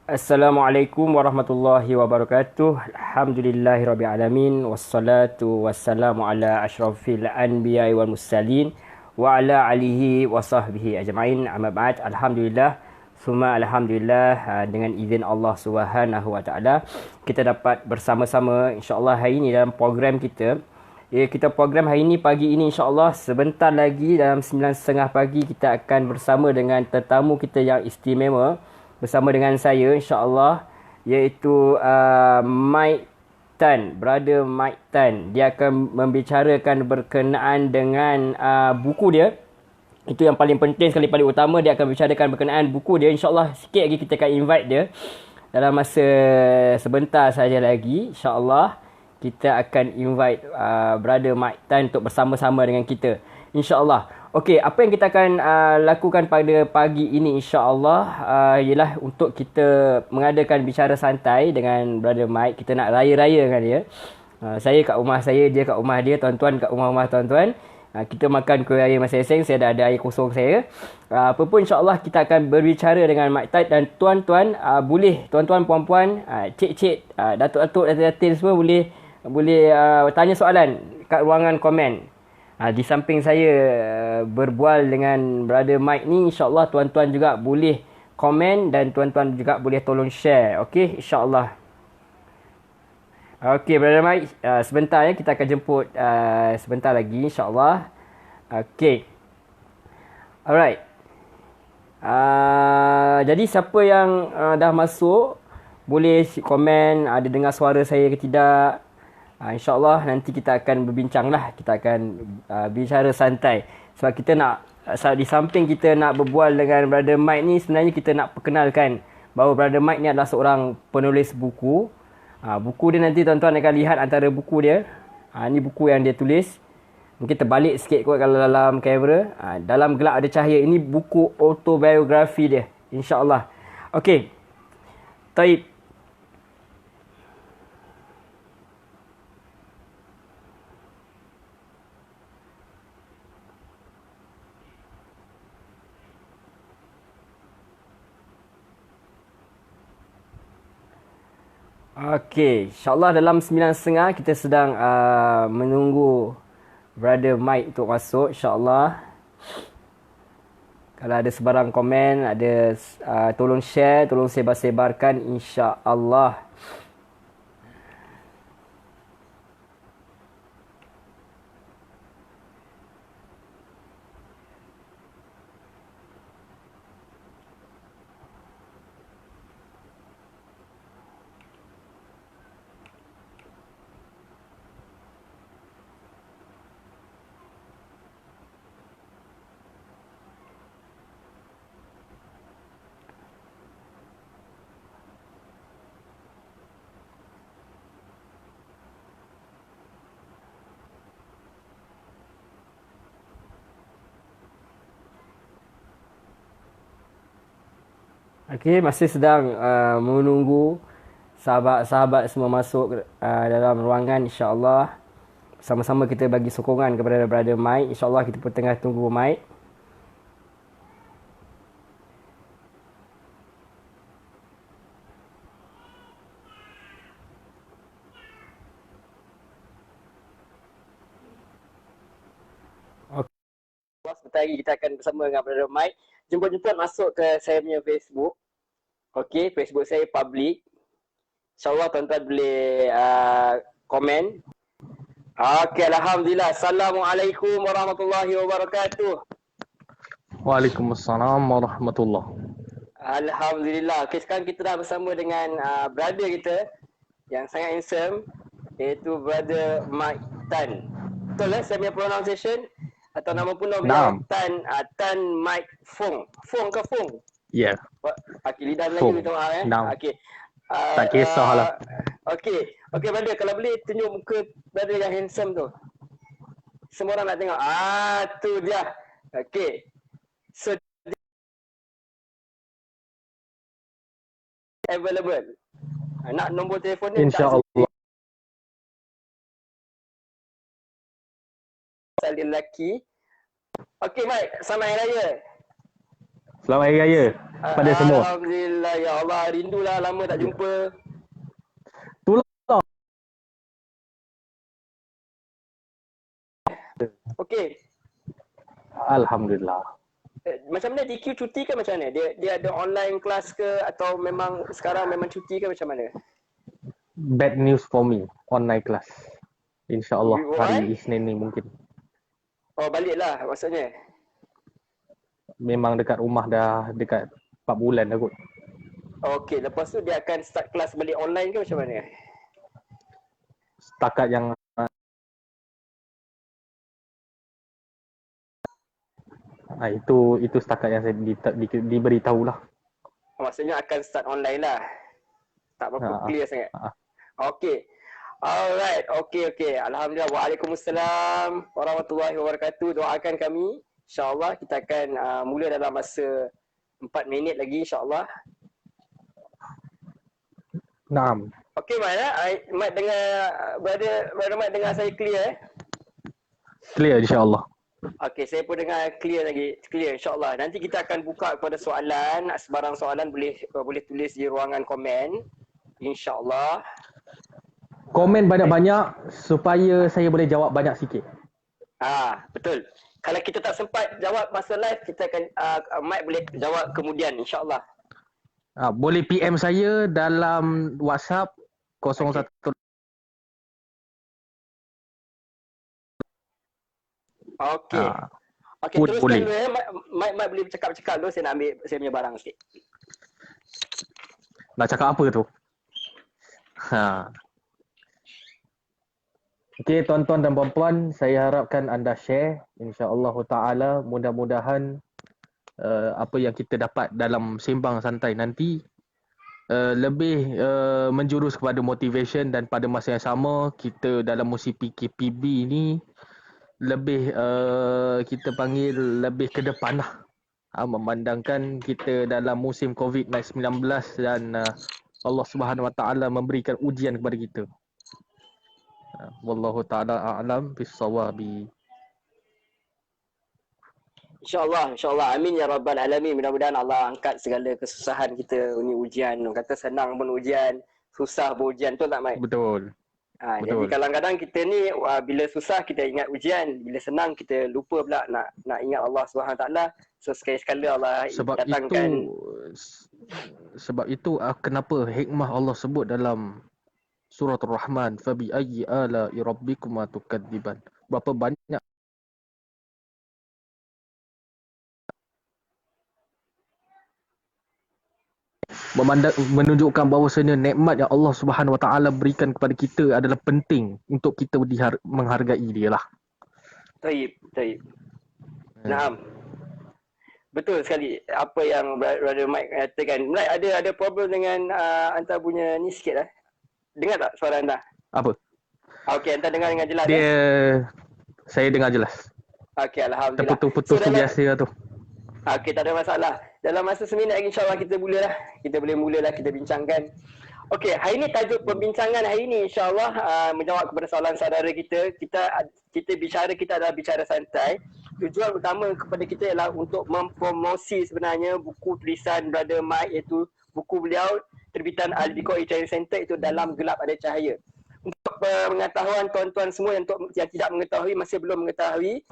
Assalamualaikum warahmatullahi wabarakatuh. Alhamdulillahirabbil alamin wassalatu wassalamu ala asyrafil anbiya'i wal mursalin wa ala alihi wa sahbihi ajma'in. Amma ba'd. Alhamdulillah summa alhamdulillah, dengan izin Allah Subhanahu wa taala kita dapat bersama-sama insya-Allah hari ini dalam program kita. Kita program hari ini pagi ini insya-Allah sebentar lagi dalam 9.30 pagi kita akan bersama dengan tetamu kita yang istimewa bersama dengan saya insya-Allah, iaitu Mike Tan, brother Mike Tan. Dia akan membicarakan berkenaan dengan buku dia. Itu yang paling penting sekali, paling utama. Dia akan bicarakan berkenaan buku dia. InsyaAllah sikit lagi kita akan invite dia. Dalam masa sebentar saja lagi, insyaAllah kita akan invite brother Mike Tan untuk bersama-sama dengan kita, insyaAllah. Okey, apa yang kita akan lakukan pada pagi ini insya-Allah ialah untuk kita mengadakan bicara santai dengan brother Mike. Kita nak raya-raya dengan dia. Saya kat rumah saya, dia kat rumah dia, tuan-tuan kat rumah-rumah tuan-tuan. Kita makan kuih raya masing-masing. Saya dah ada air kosong saya. Apa pun insya-Allah kita akan berbicara dengan Mike Tan, dan tuan-tuan boleh, tuan-tuan puan-puan, cik-cik, datuk-datuk, datin semua boleh tanya soalan kat ruangan komen. Di samping saya berbual dengan brother Mike ni, insya-Allah tuan-tuan juga boleh komen dan tuan-tuan juga boleh tolong share. Okey, insya-Allah. Okey, brother Mike, sebentar ya kita akan jemput sebentar lagi insya-Allah. Okey. Alright. Jadi siapa yang dah masuk boleh komen ada dengar suara saya ke tidak. InsyaAllah nanti kita akan berbincang lah. Kita akan bicara santai. Sebab kita nak, di samping kita nak berbual dengan brother Mike ni, sebenarnya kita nak perkenalkan bahawa brother Mike ni adalah seorang penulis buku. Buku dia nanti tuan-tuan akan lihat antara buku dia. Ni buku yang dia tulis. Mungkin terbalik sikit kot kalau dalam kamera. Dalam gelap ada cahaya. Ini buku autobiografi dia, InsyaAllah. Okey. Taib. Okey, insyaAllah dalam 9.30 kita sedang menunggu brother Mike untuk masuk, insyaAllah. Kalau ada sebarang komen, ada tolong share, tolong sebar-sebarkan, insyaAllah. Okey, masih sedang menunggu sahabat-sahabat semua masuk dalam ruangan, insya-Allah. Sama-sama kita bagi sokongan kepada brother Mike. InsyaAllah kita pun tengah tunggu Mike. Sebentar lagi kita akan bersama dengan brother Mike. Jemput-jemput masuk ke saya punya Facebook. Okey, Facebook saya public. InsyaAllah tuan-tuan boleh komen. Okey, Alhamdulillah. Assalamualaikum warahmatullahi wabarakatuh. Waalaikumsalam warahmatullah. Alhamdulillah. Okey, sekarang kita dah bersama dengan brother kita yang sangat handsome, iaitu brother Mike Tan. Betul lah saya punya pronunciation? Atau nama pun nama Tan Mike Fong. Fong ke Fong? Ya. Yeah. Okey, lidah Melayu minta maaf eh. Okey. Tak kisahlah. Okey. Okey, brother, kalau boleh tunjuk muka brother yang handsome tu. Semua orang nak tengok. Tu dia. Okey. So available. Nak nombor telefon dia? InsyaAllah. Lelaki. Okey, Mike, selamat hari raya. Selamat Hari Raya pada semua. Alhamdulillah, ya Allah, rindulah lama tak Ya. jumpa. Itulah. Okey, Alhamdulillah. macam mana DQ cuti ke macam mana? Dia ada online kelas ke atau memang sekarang memang cuti ke macam mana? Bad news for me. Online class. InsyaAllah hari Why? Isnin ni mungkin. Oh, baliklah maksudnya. Memang dekat rumah dah dekat 4 bulan dah kot. Okey, lepas tu dia akan start kelas balik online ke macam mana? Setakat yang itu setakat yang saya diberitahu lah. Maksudnya akan start online lah. Tak berapa Ha, clear sangat. ha. Okey. Alright, okey. Alhamdulillah. Waalaikumsalam warahmatullahi wabarakatuh. Doakan kami. InsyaAllah kita akan mula dalam masa 4 minit lagi insyaAllah. Naam. Okey Mat, Mat dengar, brother Mat dengar saya clear Clear insyaAllah. Okey, saya pun dengar clear insyaAllah. Nanti kita akan buka kepada soalan, sebarang soalan boleh tulis di ruangan komen. InsyaAllah. Komen banyak-banyak supaya saya boleh jawab banyak sikit. Betul. Kalau kita tak sempat jawab masa live, kita akan Mat boleh jawab kemudian insyaAllah. Boleh PM saya dalam WhatsApp 01. Okey. Okey, Pun teruskan boleh. dulu ya. Mat boleh cakap dulu, saya nak ambil saya punya barang sikit. Nak cakap apa tu? Okey, tuan-tuan dan puan-puan, saya harapkan anda share. InsyaAllah ta'ala mudah-mudahan apa yang kita dapat dalam sembang santai nanti lebih menjurus kepada motivation, dan pada masa yang sama kita dalam musim PKPB ni lebih kita panggil lebih ke depan lah. Memandangkan kita dalam musim COVID-19 dan Allah Subhanahu Wa Taala memberikan ujian kepada kita. Wallahu ta'ala a'lam bis-shawabi. InsyaAllah. Amin ya Rabbal Alamin. Mudah-mudahan Allah angkat segala kesusahan kita. Ini ujian. Orang kata senang pun ujian, susah pun ujian. Betul tak, Mai? Betul. Jadi kadang-kadang kita ni bila susah kita ingat ujian, bila senang kita lupa pula nak ingat Allah SWT. So sekali-sekala Allah datangkan. Sebab itu kenapa hikmah Allah sebut dalam Surah Ar-Rahman, fabi ayyi ala'i rabbikuma tukadziban. Berapa banyak menunjukkan bahawasanya nikmat yang Allah Subhanahu Wa Taala berikan kepada kita adalah penting untuk kita menghargai dia lah. Taib. Naam. Betul sekali apa yang Brother Mike katakan. Mike ada problem dengan anta punya ni sikit lah. Dengar tak suara anda? Apa? Okey, anda dengar dengan jelas. Saya dengar jelas. Okey, alhamdulillah. Terputus-putus tu biasa tu. Okey, tak ada masalah. Dalam masa seminit lagi insya-Allah kita mulalah. Kita boleh mulalah kita bincangkan. Okey, hari ini tajuk perbincangan hari ini insya-Allah menjawab kepada soalan saudara kita. Kita adalah bicara santai. Tujuan utama kepada kita ialah untuk mempromosi sebenarnya buku tulisan Brother Mike, iaitu buku beliau terbitan Al-Biqai Training Center, itu Dalam Gelap Ada Cahaya. Untuk pengetahuan tuan-tuan semua yang tidak mengetahui, masih belum mengetahui,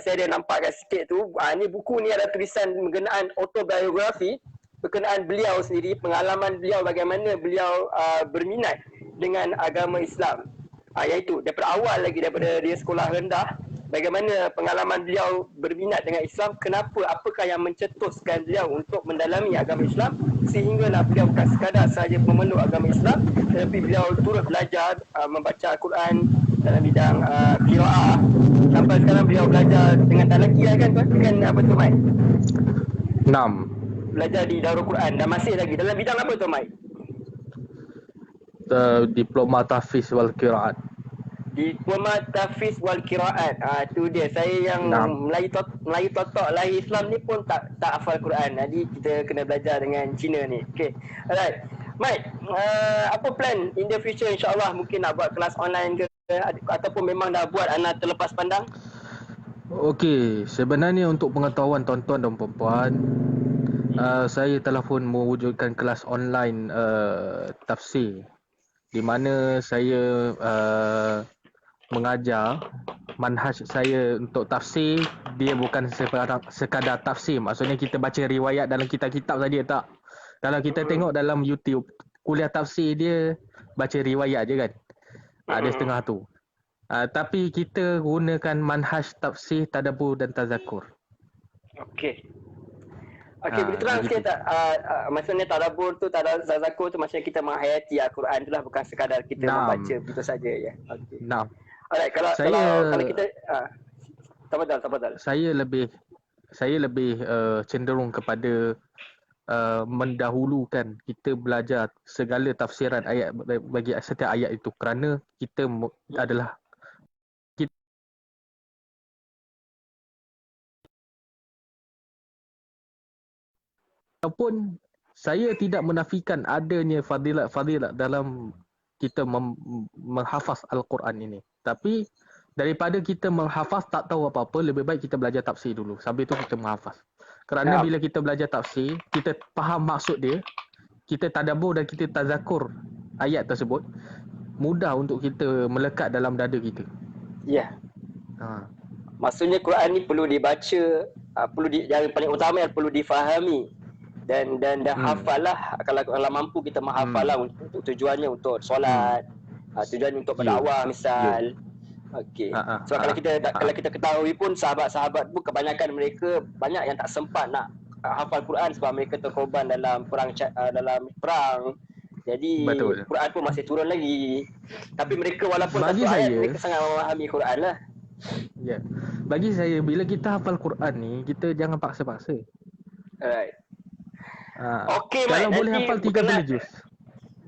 saya ada nampakkan sikit tu. Ini buku ni adalah tulisan mengenaan autobiografi berkenaan beliau sendiri, pengalaman beliau, bagaimana beliau berminat dengan agama Islam. Iaitu daripada awal lagi, daripada dia sekolah rendah, bagaimana pengalaman beliau berminat dengan Islam, apakah yang mencetuskan beliau untuk mendalami agama Islam, sehinggalah beliau bukan sekadar sahaja memeluk agama Islam, tetapi beliau turut belajar membaca Al-Quran dalam bidang qiraah. Sampai sekarang beliau belajar dengan talaki lah kan tuan? Kan apa tu, Mai? 6. Belajar di Darul Quran dan masih lagi dalam bidang apa tu, Mai? Diploma Tahfiz wal Qiraat. Diploma Tahfiz wal Qiraat. Tu dia. Saya yang Melayu totok lahir Islam ni pun tak hafal Quran. Jadi kita kena belajar dengan Cina ni. Okay. Alright. Mike, apa plan in the future, insyaAllah mungkin nak buat kelas online ke ataupun memang dah buat anak terlepas pandang? Okey, sebenarnya untuk pengetahuan tuan-tuan dan puan-puan, Saya telah pun mewujudkan kelas online tafsir di mana saya mengajar manhaj saya untuk tafsir. Dia bukan sekadar tafsir, maksudnya kita baca riwayat dalam kitab-kitab saja tak. Kalau kita tengok dalam YouTube kuliah tafsir, dia baca riwayat je kan, ada setengah tu. Tapi kita gunakan manhaj tafsir, tadabbur dan tazakur. Okey. Boleh terang sikit tak? Maksudnya tadabbur tu, tazakur tu maksudnya kita menghayati Al-Quran tu lah, bukan sekadar kita membaca begitu saja ya. Okey. Alright, kalau kita tafadhal. Saya lebih cenderung kepada mendahulukan kita belajar segala tafsiran ayat bagi setiap ayat itu, kerana kita adalah walaupun saya tidak menafikan adanya fadilat dalam kita menghafaz Al-Quran ini, tapi daripada kita menghafaz tak tahu apa-apa, lebih baik kita belajar tafsir dulu, sambil tu kita menghafaz. Kerana bila kita belajar tafsir, kita faham maksud dia, kita tadabbur dan kita tazakur ayat tersebut, mudah untuk kita melekat dalam dada kita. Ya. Maksudnya Quran ni perlu dibaca, yang paling utama yang perlu difahami dan hafal lah. Kalau mampu kita menghafal lah untuk tujuannya untuk solat, tujuannya untuk berdakwah misal. Okey. Sebab kalau kita ketahui pun sahabat-sahabat pun kebanyakan mereka banyak yang tak sempat nak hafal Quran sebab mereka terkorban dalam perang. Jadi betul. Quran pun masih turun lagi. Tapi mereka walaupun satu ayat, mereka sangat memahami Quran lah. Ya. Bagi saya, bila kita hafal Quran ni, kita jangan paksa-paksa. Alright. Okey, kalau boleh hafal 30 juz.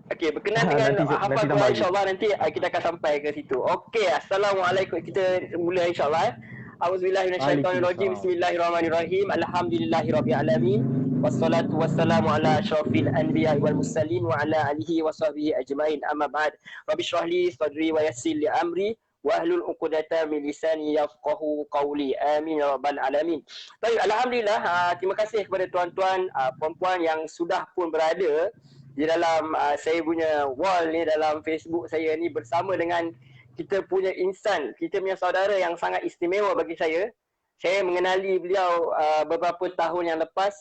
Okey, berkenaan dengan hafal Quran, insyaAllah nanti kita akan sampai ke situ. Okey, Assalamualaikum. Kita mula insyaAllah. A'udzubillahiminasyaitonirrajim. Bismillahirrahmanirrahim. Alhamdulillahirrabbilalamin. Wassalatu wassalamu ala asyrafil anbiya'i wal mursalin wa ala alihi wa sahbihi ajma'in. Amma ba'd. Rabbi shrah li sadri wa yassir li amri wahlul 'uqdatam min lisani yafqahu qawli. Amin ya rabbal alamin. Baik, alhamdulillah, terima kasih kepada tuan-tuan, puan-puan yang sudah pun berada di dalam saya punya wall ni, dalam Facebook saya ni, bersama dengan kita punya insan, kita punya saudara yang sangat istimewa bagi saya. Saya mengenali beliau beberapa tahun yang lepas.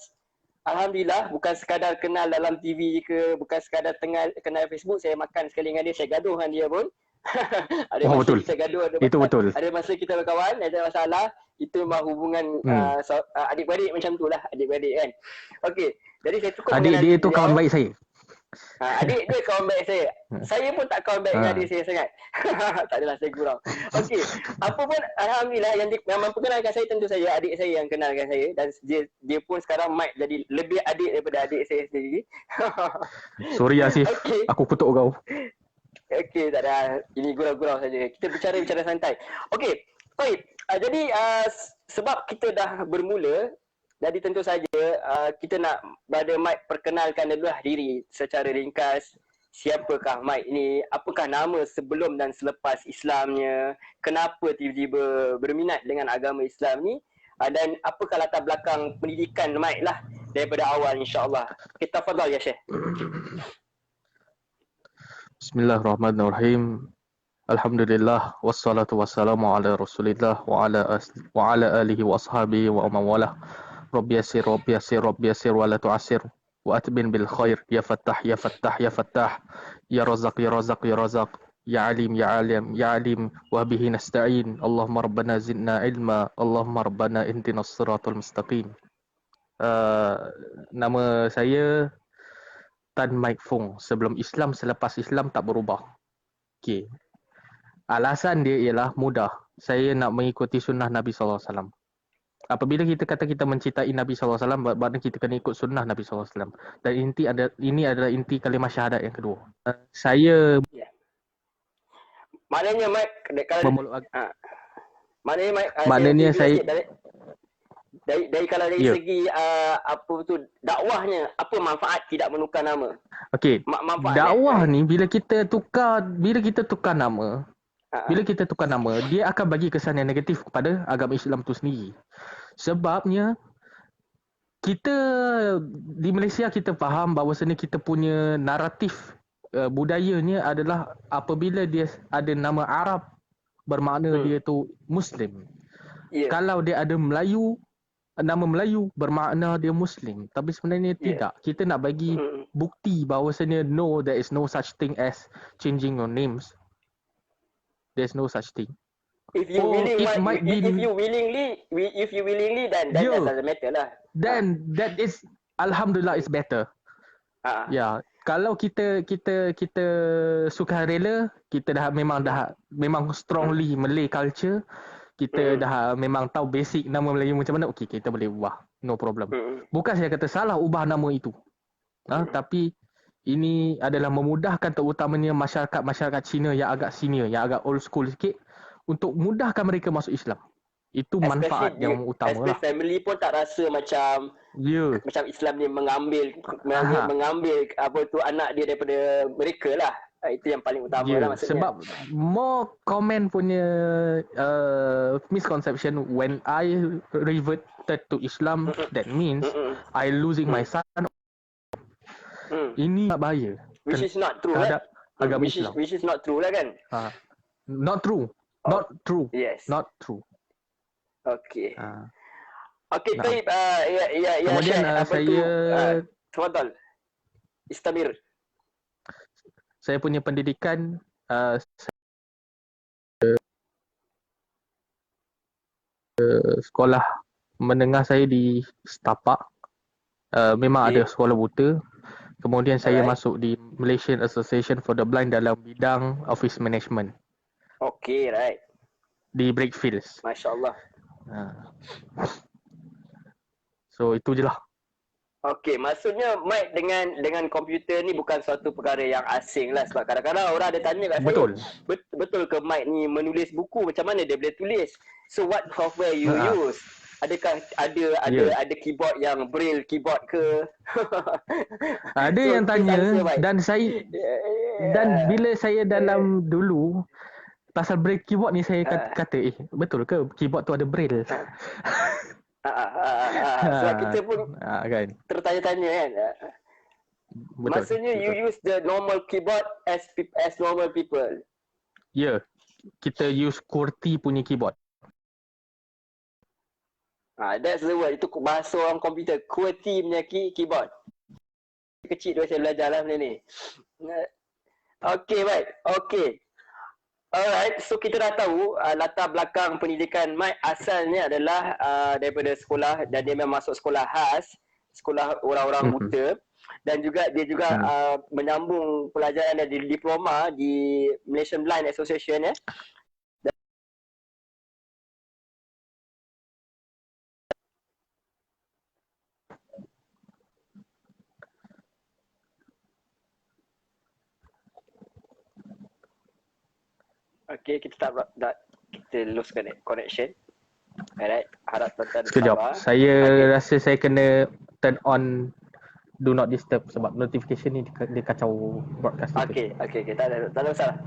Alhamdulillah, bukan sekadar kenal dalam TV ke, bukan sekadar kenal Facebook, saya makan sekali dengan dia, saya gaduh dengan dia pun. Ada masa betul. Kita gaduh, ada masa kita berkawan, ada masalah. Itu memang hubungan adik-beradik macam tu lah, adik-beradik kan. Okey, jadi saya cukup adik dia tu kawan baik saya. Adik dia kawan baik saya. Saya pun tak kawan baik dengan adik saya sangat. Tak adalah, saya gurau. Okey, apa pun alhamdulillah yang memperkenalkan saya tentu saja adik saya yang kenalkan saya, dan dia pun sekarang mic jadi lebih adik daripada adik saya sendiri. Sorry Asif, aku kutuk kau. Okey, tak ada. Ini gurau-gurau saja. Kita bicara santai. Okey, baik. Jadi sebab kita dah bermula, jadi tentu saja kita nak pada Mike perkenalkan dululah diri secara ringkas. Siapakah Mike ni? Apakah nama sebelum dan selepas Islamnya? Kenapa tiba-tiba berminat dengan agama Islam ni? Dan apakah latar belakang pendidikan Mike lah daripada awal, insya-Allah. Kita tafadhal ya Syekh. Bismillahirrahmanirrahim. Alhamdulillah, wassalatu wassalamu ala Rasulillah wa ala alihi wa ashabihi wa amawalah. Rabbi yasir wa la tu'asir wa atbin bil khair ya fattah ya fattah ya fattah ya razaq ya razaq ya razaq ya alim ya alim ya alim wa bihi nasta'in. Allahumma rabbana zidna ilma, Allahumma rabbana ihdinas siratal mustaqim. Nama saya Tan Mike Fong. Sebelum Islam, selepas Islam tak berubah. Okey. Alasan dia ialah mudah. Saya nak mengikuti sunnah Nabi sallallahu alaihi wasallam. Apabila kita kata kita mencintai Nabi sallallahu alaihi wasallam, bermakna kita kena ikut sunnah Nabi sallallahu alaihi wasallam. Dan ini adalah inti kalimah syahadat yang kedua. Saya maknanya Mike kalau maknanya saya dari kalau dari segi apa tu dakwahnya, apa manfaat tidak menukar nama? Okey. Dakwah ni bila kita tukar nama, dia akan bagi kesan yang negatif kepada agama Islam tu sendiri. Sebabnya kita di Malaysia kita faham bahawasanya kita punya naratif budayanya adalah apabila dia ada nama Arab bermakna dia tu Muslim. Ya. Kalau dia ada Melayu, nama Melayu bermakna dia Muslim. Tapi sebenarnya tidak. Kita nak bagi bukti bahawasanya no, there is no such thing as changing your names. There's no such thing. If you willingly, then that doesn't matter lah. Then that is alhamdulillah is better. Ya, kalau kita sukarela, kita memang strongly Malay culture, kita dah memang tahu basic nama Melayu macam mana, okey kita boleh ubah, no problem. Bukan saya kata salah ubah nama itu. Tapi ini adalah memudahkan terutamanya masyarakat Cina yang agak senior, yang agak old school sikit untuk mudahkan mereka masuk Islam. Itu manfaat yang utama lah. Family pun tak rasa macam macam Islam ni mengambil apa tu anak dia daripada mereka lah. Itu yang paling utama lah maksudnya. Sebab more common punya misconception when I reverted to Islam, that means I losing my son. Ini tak bahaya. Which is not true lah. Agama Islam. Which is not true lah kan? Not true. Not true. Yes. Not true. Okey. Okey, baik. Kemudian saya tafadhal. Istamir. Saya punya pendidikan sekolah menengah saya di Setapak. Memang ada sekolah buta. Kemudian saya masuk di Malaysian Association for the Blind dalam bidang office management. Okay, right. Di Brickfields. Masya-Allah. So itu je lah. Okay, maksudnya Mike dengan komputer ni bukan suatu perkara yang asing lah. Sebab kadang-kadang orang ada tanya kat saya, betul ke Mike ni menulis buku, macam mana dia boleh tulis? So what software you use? Adakah ada keyboard yang braille keyboard ke? Ada so, yang tanya dan saya dan bila saya dalam dulu pasal braille keyboard ni saya kata betul ke keyboard tu ada braille? Sebab kita pun kan tertanya-tanya kan. Betul, maksudnya betul. You use the normal keyboard as normal people. Ya, kita use QWERTY punya keyboard. That's the word. Itu bahasa orang komputer. QWERTY punya keyboard. Kecil dulu saya belajar lah benda ni. Okay, baik. Okay. Alright, so kita dah tahu latar belakang pendidikan Mike asalnya adalah daripada sekolah dan dia memang masuk sekolah khas, sekolah orang-orang buta dan juga dia juga menyambung pelajaran dia di diploma di Malaysian Blind Association ya. Okay, kita lose connection. Alright, harap tuan-tuan sekejap. Saya rasa saya kena turn on do not disturb sebab notification ni dia kacau broadcast kita. Okay, tak ada masalah.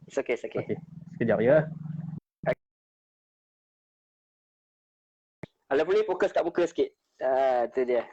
It's okay. Okay, sekejap ya. Kalau boleh fokus kat muka sikit. Tu dia.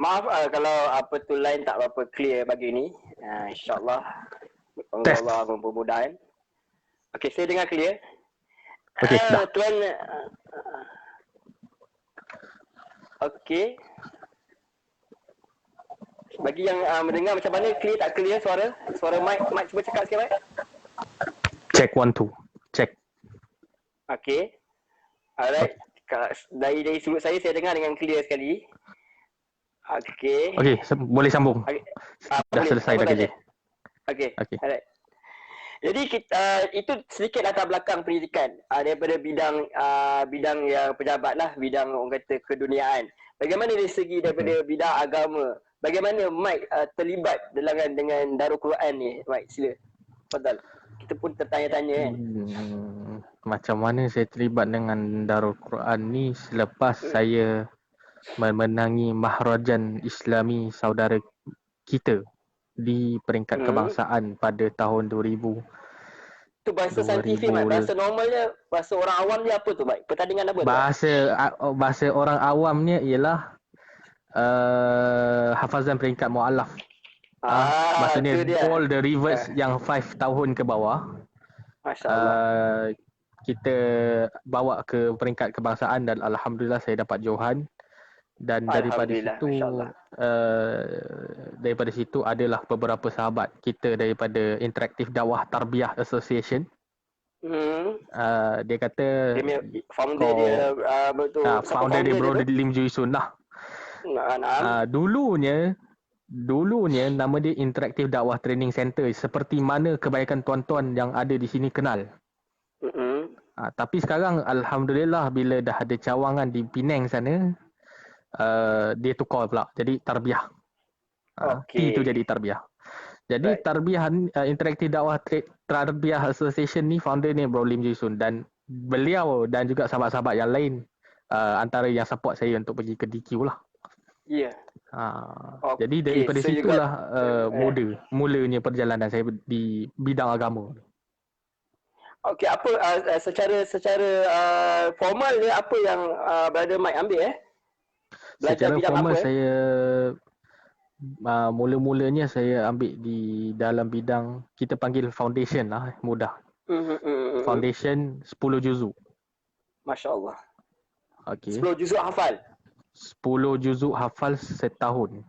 Maaf kalau apa tu line tak berapa clear pagi ni. InsyaAllah Allah mempermudahkan. Okey, saya dengar clear. Okey, dah. Tuan okey. Bagi yang mendengar macam mana, clear tak clear suara? Suara mic cuba cakap sikit mic. Check 1 2. Check. Okey. Alright. Dari sudut saya dengar dengan clear sekali. Okey. Okey, boleh sambung. Dah selesai dah kerja. Okey. Alright. Jadi itu sedikit latar belakang pendidikan daripada bidang yang pejabat lah, bidang orang kata keduniaan. Bagaimana dari segi daripada bidang agama, bagaimana Mike terlibat dengan Darul Quran ni, Mike? Sila. Fadal. Kita pun tertanya-tanya kan. Macam mana saya terlibat dengan Darul Quran ni selepas saya memenangi Maharajan Islami saudara kita di peringkat kebangsaan pada tahun 2000. Tu bahasa saintifik, Mike. Bahasa normalnya, bahasa orang awam dia apa tu, Mike? Pertandingan apa tu? Bahasa orang awamnya ialah hafazan peringkat mu'alaf. Maksudnya all the reverts yang 5 tahun ke bawah. Masya Allah. Kita bawa ke peringkat kebangsaan dan alhamdulillah saya dapat johan. Dan daripada situ adalah beberapa sahabat kita daripada Interactive Dakwah Tarbiyah Association. Dia kata founder dia Bro Lim Ju Sun lah. Dulunya nama dia Interactive Dakwah Training Center, seperti mana kebanyakan tuan-tuan yang ada di sini kenal. Tapi sekarang alhamdulillah bila dah ada cawangan di Penang sana, dia tukar pula jadi Tarbiyah. T tu jadi Tarbiyah. Jadi Tarbiyah Interactive Dakwah Tarbiyah Association ni founder ni Bro Lim Ju Sun, dan beliau dan juga sahabat-sahabat yang lain antara yang support saya untuk pergi ke DQ lah. Ya. Jadi daripada situlah mulanya perjalanan saya di bidang agama. Okey, apa secara formal ni apa yang Brother Mike ambil belajar secara bidang formal apa? Saya mula-mulanya saya ambil di dalam bidang kita panggil foundation lah, mudah. Foundation 10 juzuk. Masya-Allah. Okey. 10 juzuk hafal. 10 juzuk hafal setahun.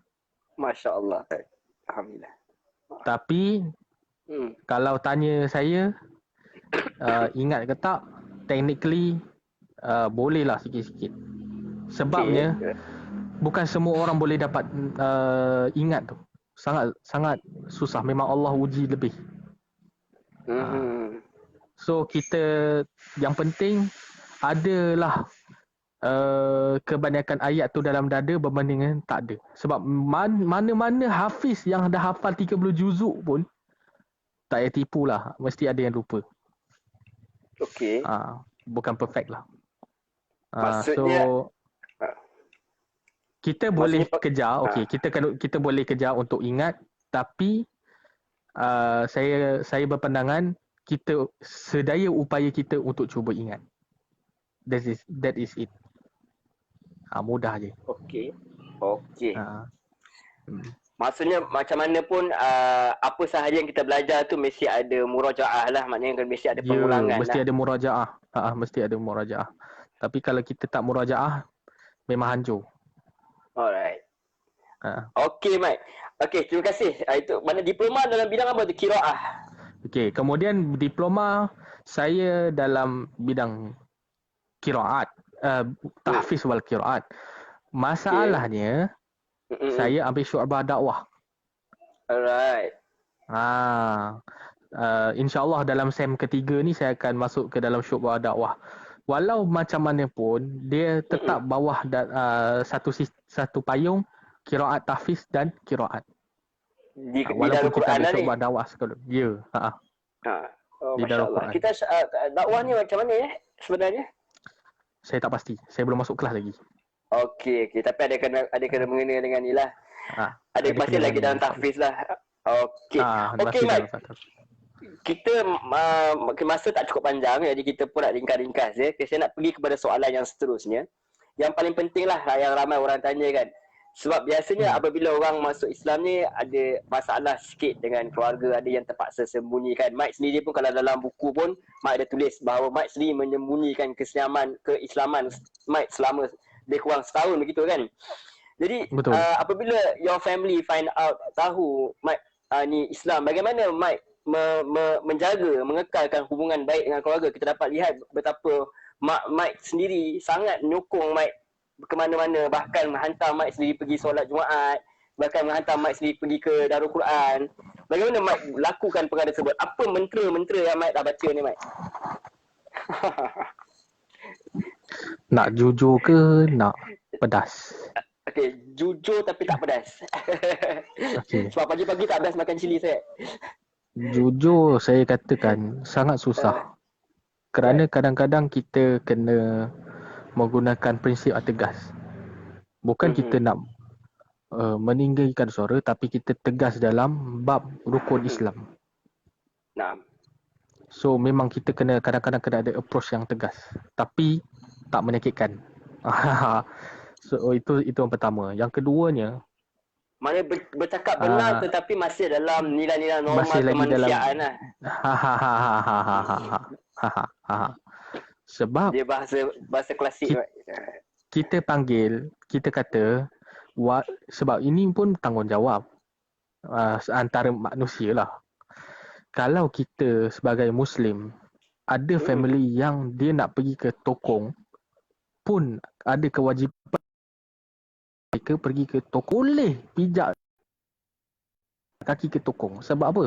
Masya-Allah. Alhamdulillah. Tapi kalau tanya saya ingat ke tak, technically bolehlah sikit-sikit. Sebabnya bukan semua orang boleh dapat ingat tu. Sangat susah. Memang Allah uji lebih. So kita yang penting adalah kebanyakan ayat tu dalam dada berbanding dengan tak ada. Sebab mana-mana hafiz yang dah hafal 30 juzuk pun tak payah tipu lah, mesti ada yang lupa. Okey. Bukan perfect lah. Maksudnya kita boleh kejar, kita boleh kejar untuk ingat, tapi saya berpandangan kita sedaya upaya kita untuk cuba ingat. That is it. Mudah je. Okey. Maksudnya macam mana pun apa sahaja yang kita belajar tu mesti ada murajaah lah, maknanya mesti ada pengulangan mesti lah. ada murajaah. Mesti ada murajaah. Tapi kalau kita tak murajaah, memang hancur. Alright. Okey, Mike. Okey, terima kasih. Itu mana diploma dalam bidang apa tu? Qiraah. Okey, kemudian diploma saya dalam bidang qiraat, tahfiz wal qiraat. Masalahnya saya ambil syu'bah dakwah. Alright. InsyaAllah dalam SEM ketiga ni saya akan masuk ke dalam syu'bah dakwah. Walau macam mana pun dia tetap bawah satu payung qiraat tahfiz dan qiraat. Walaupun kita ada syu'bah dakwah sekolah. Ya. Di Darul Quran. Kita dakwah ni macam mana sebenarnya? Saya tak pasti. Saya belum masuk kelas lagi. Okey. Tapi ada kena mengena dengan ni lah. Ada masih lagi dalam tahfiz lah. Okey. Okey, Mike. Kita masa tak cukup panjang, jadi kita pun nak ringkas-ringkas ya. Saya nak pergi kepada soalan yang seterusnya. Yang paling penting lah yang ramai orang tanya kan. Sebab biasanya apabila orang masuk Islam ni ada masalah sikit dengan keluarga, ada yang terpaksa sembunyikan. Mike sendiri pun kalau dalam buku pun Mike ada tulis bahawa Mike sendiri menyembunyikan keislaman Mike selama lebih kurang setahun begitu kan. Jadi apabila your family find out, tahu Mike ni Islam, bagaimana Mike menjaga, mengekalkan hubungan baik dengan keluarga? Kita dapat lihat betapa Mike sendiri sangat menyokong Mike ke mana-mana, bahkan menghantar Mike sendiri pergi solat Jumaat, bahkan menghantar Mike sendiri pergi ke Darul Quran. Bagaimana Mike lakukan perkara tersebut? Apa mentera-mentera yang Mike dah baca ni, Mike? Nak jujur ke nak pedas? Okey, jujur tapi tak pedas. Okey. Sebab pagi-pagi tak best makan cili saya. Jujur saya katakan sangat Uh, susah. Kerana kadang-kadang kita kena menggunakan prinsip tegas. Bukan kita nak meninggikan suara, tapi kita tegas dalam bab rukun Islam. Nah, So memang kita kena kadang-kadang kena ada approach yang tegas, tapi tak menyakitkan. So itu yang pertama. Yang keduanya, mana bercakap benar uh, tetapi masih dalam nilai-nilai normal masih lagi dalam kemanusiaan lah. sebab Dia bahasa klasik. kita, kita panggil, kita kata sebab ini pun tanggungjawab antara manusia lah. Kalau kita sebagai Muslim ada family yang dia nak pergi ke tokong, pun ada kewajipan mereka pergi ke tokong, boleh pijak kaki ke tokong. Sebab apa?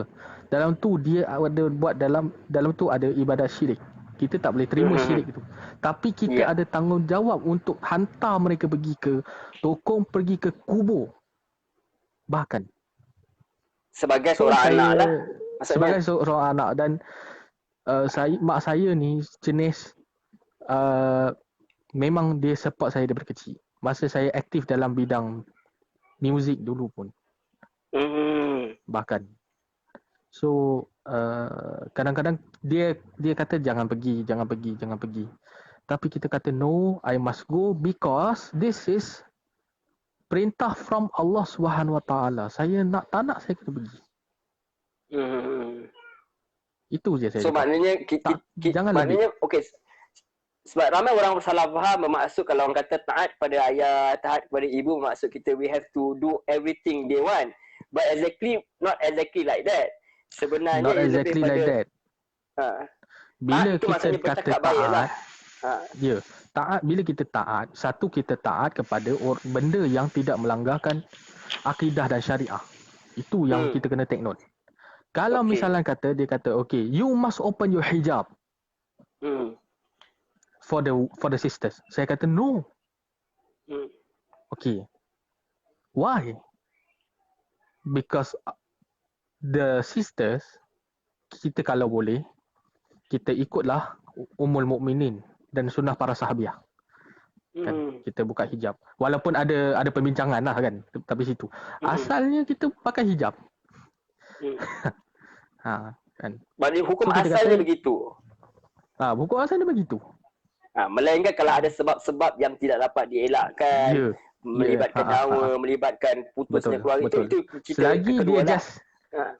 Dalam tu dia ada buat dalam tu ada ibadat syirik. Kita tak boleh terima syirik itu. Tapi kita ada tanggungjawab untuk hantar mereka pergi ke tokong, pergi ke kubur. Bahkan sebagai seorang anak lah. Maksudnya, sebagai seorang anak, dan mak saya ni jenis memang dia support saya daripada kecil. Masa saya aktif dalam bidang muzik dulu pun. Bahkan. So kadang-kadang dia kata jangan pergi. Tapi kita kata no, I must go because this is perintah from Allah Subhanahu Wa Taala. Saya tak nak saya kena pergi. Itu je saya so cakap. maknanya jangan maknanya lebih. okey, sebab ramai orang salah faham bermaksud kalau orang kata taat pada ayah, taat kepada ibu, bermaksud kita we have to do everything they want, but not exactly like that. Sebenarnya Not exactly like that. Bila kita kata taat, taat, bila kita taat, satu kita taat kepada benda yang tidak melanggarkan akidah dan syariah. Itu yang kita kena take note. Kalau misalnya dia kata okay, you must open your hijab for the sisters. Saya kata no. Okay. Why? Because the sisters, kita kalau boleh, kita ikutlah Ummul Mukminin dan sunnah para sahabiah. Kan? Kita buka hijab. Walaupun ada perbincangan lah kan, tapi situ. Asalnya kita pakai hijab. Kan. Maksudnya hukum asalnya begitu. Hukum asalnya begitu. Melainkan kalau ada sebab-sebab yang tidak dapat dielakkan, melibatkan nyawa, melibatkan putusnya keluarga, itu cerita kedua lah.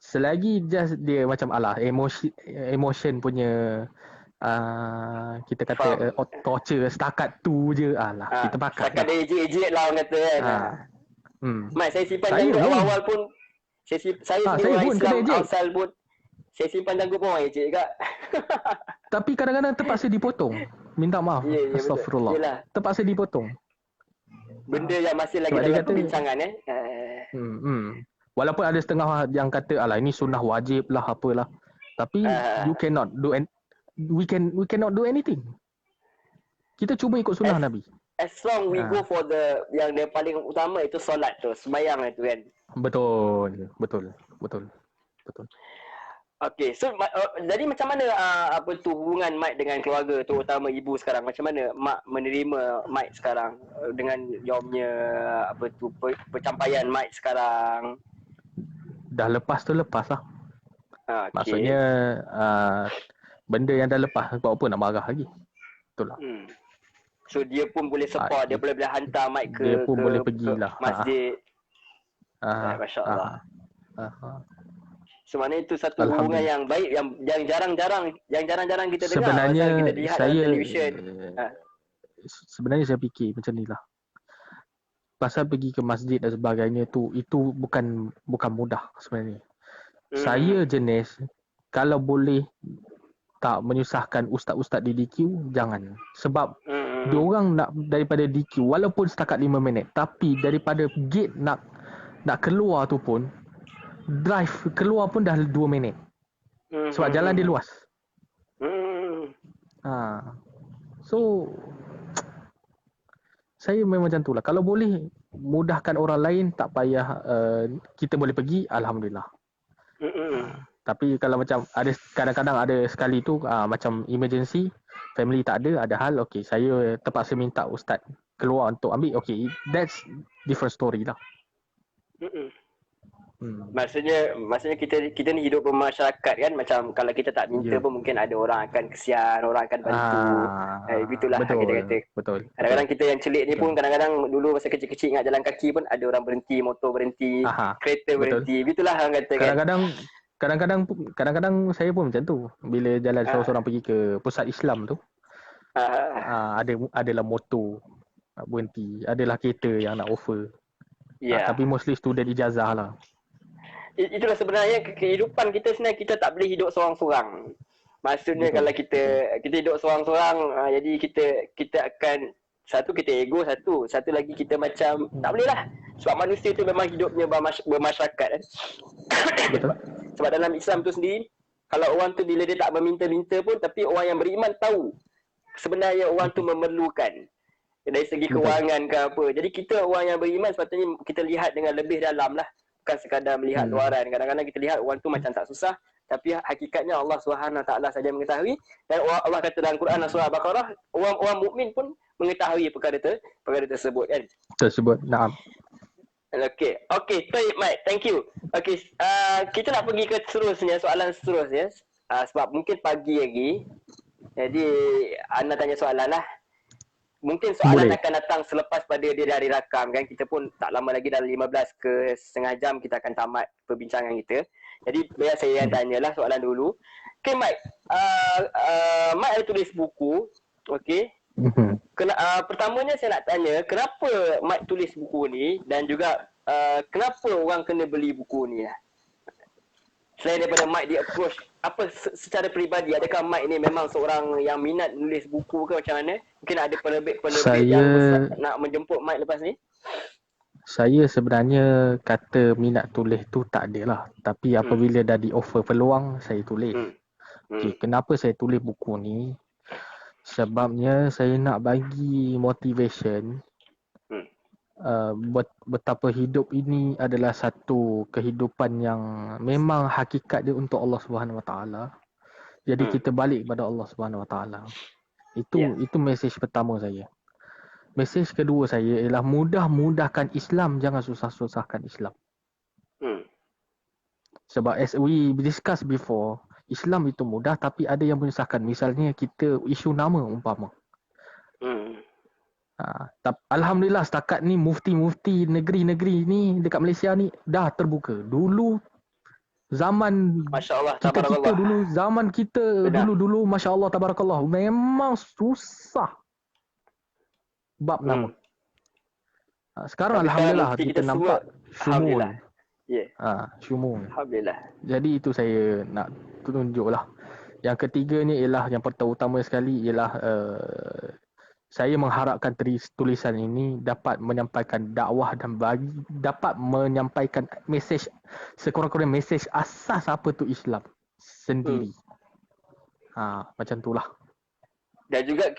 Selagi dia macam emotion punya kita kata torture setakat tu je kita pakai. Setakat dia ejek-ejek lah orang kata kan. Mat, saya simpan janggut awal-awal pun saya sendiri orang Islam asal pun saya simpan janggut pun orang ejek juga. Tapi kadang-kadang terpaksa dipotong. Minta maaf. Astagfirullah. Yelah. Terpaksa dipotong. Benda yang masih lagi dalam perbincangan Walaupun ada setengah yang kata alah ini sunnah wajib lah apalah. Tapi you cannot do we cannot do anything. Kita cuba ikut sunnah Nabi. As long we go for yang dia paling utama itu solat tu, sembahyang itu kan. Betul. Okay, so jadi macam mana hubungan Mike dengan keluarga, terutama ibu sekarang? Macam mana mak menerima Mike sekarang dengan dia punya pencapaian Mike sekarang? Dah lepas lah. Okay. Maksudnya benda yang dah lepas, buat apa nak marah lagi? Betul lah. So dia pun boleh support, dia boleh hantar Mike dia pun boleh pergilah masjid. Masya-Allah. Sebenarnya itu satu hubungan yang baik yang jarang-jarang kita dengar. Sebenarnya kita lihat dalam televisyen. Sebenarnya saya fikir macam nilah. Pasal pergi ke masjid dan sebagainya itu bukan mudah sebenarnya. Saya jenis kalau boleh tak menyusahkan ustaz-ustaz di DQ, jangan. Sebab diorang nak daripada DQ walaupun setakat 5 minit, tapi daripada gate nak keluar tu pun drive keluar pun dah 2 minit. Sebab jalan dia luas. So saya memang macam tu lah. Kalau boleh mudahkan orang lain, tak payah kita boleh pergi, alhamdulillah. Tapi kalau macam ada kadang-kadang ada sekali tu macam emergency, family tak ada hal, okey saya terpaksa minta ustaz keluar untuk ambil, okey that's different story lah. Maksudnya kita ni hidup bermasyarakat kan, macam kalau kita tak minta pun mungkin ada orang akan kesian, orang akan bantu. Itulah kita kata. Betul. Kadang-kadang kita yang celik ni pun kadang-kadang dulu masa kecil-kecil ingat jalan kaki pun ada orang berhenti, motor berhenti, kereta berhenti. Itulah orang kata kan. Kadang-kadang saya pun macam tu. Bila jalan seorang-seorang pergi ke pusat Islam tu, adalah motor nak berhenti, adalah kereta yang nak offer. Tapi mostly student ijazah lah. Itulah sebenarnya kehidupan kita sebenarnya, kita tak boleh hidup seorang-seorang. Maksudnya kalau kita hidup seorang-seorang, jadi kita akan, satu kita ego, satu lagi kita macam tak boleh lah. Sebab manusia tu memang hidupnya bermasyarakat kan. Sebab dalam Islam tu sendiri, kalau orang tu bila dia tak meminta-minta pun, tapi orang yang beriman tahu sebenarnya orang tu memerlukan dari segi kewangan ke apa. Jadi kita orang yang beriman sepatutnya kita lihat dengan lebih dalam lah. Bukan sekadar melihat luaran. Kadang-kadang kita lihat orang tu macam tak susah, tapi hakikatnya Allah SWT saja mengetahui. Dan Allah kata dalam Quran surah Al-Baqarah, orang mukmin pun mengetahui perkara tersebut kan. Naam. Okey, baik Mike, thank you. Okey, kita nak pergi ke soalan seterusnya. Sebab mungkin pagi lagi. Jadi Ana tanya soalan lah. Mungkin soalan akan datang selepas pada dia dari rakam kan. Kita pun tak lama lagi, dalam 15 ke setengah jam kita akan tamat perbincangan kita. Jadi biar saya yang tanyalah soalan dulu. Okay Mike, Mike ada tulis buku. Okay. Pertamanya saya nak tanya, kenapa Mike tulis buku ni, dan juga kenapa orang kena beli buku ni lah? Selain daripada Mike di approach, apa secara peribadi, adakah Mike ni memang seorang yang minat nulis buku ke macam mana? Mungkin ada penerbit yang nak menjemput Mike lepas ni? Saya sebenarnya kata minat tulis tu tak ada lah. Tapi apabila dah di offer peluang, saya tulis. Okay, kenapa saya tulis buku ni? Sebabnya saya nak bagi motivation betapa hidup ini adalah satu kehidupan yang memang hakikat dia untuk Allah Subhanahu Wa Taala. Jadi kita balik kepada Allah Subhanahu Wa Taala. Itu mesej pertama saya. Mesej kedua saya ialah mudahkan Islam, jangan susahkan Islam. Sebab as we discuss before, Islam itu mudah tapi ada yang menyusahkan. Misalnya kita isu nama umpama. Alhamdulillah setakat ni mufti-mufti negeri-negeri ni dekat Malaysia ni dah terbuka. Dulu zaman Masya-Allah, kita dulu, zaman kita dulu masya-Allah tabarakallah, memang susah bab nama. Sekarang tapi alhamdulillah kita nampak syumun. Syumun. Alhamdulillah. Jadi itu saya nak tunjuklah. Yang ketiganya ialah, yang pertama sekali ialah saya mengharapkan tulisan ini dapat menyampaikan dakwah dan dapat menyampaikan mesej, sekurang-kurangnya mesej asas apa tu Islam sendiri. Macam itulah. Dan juga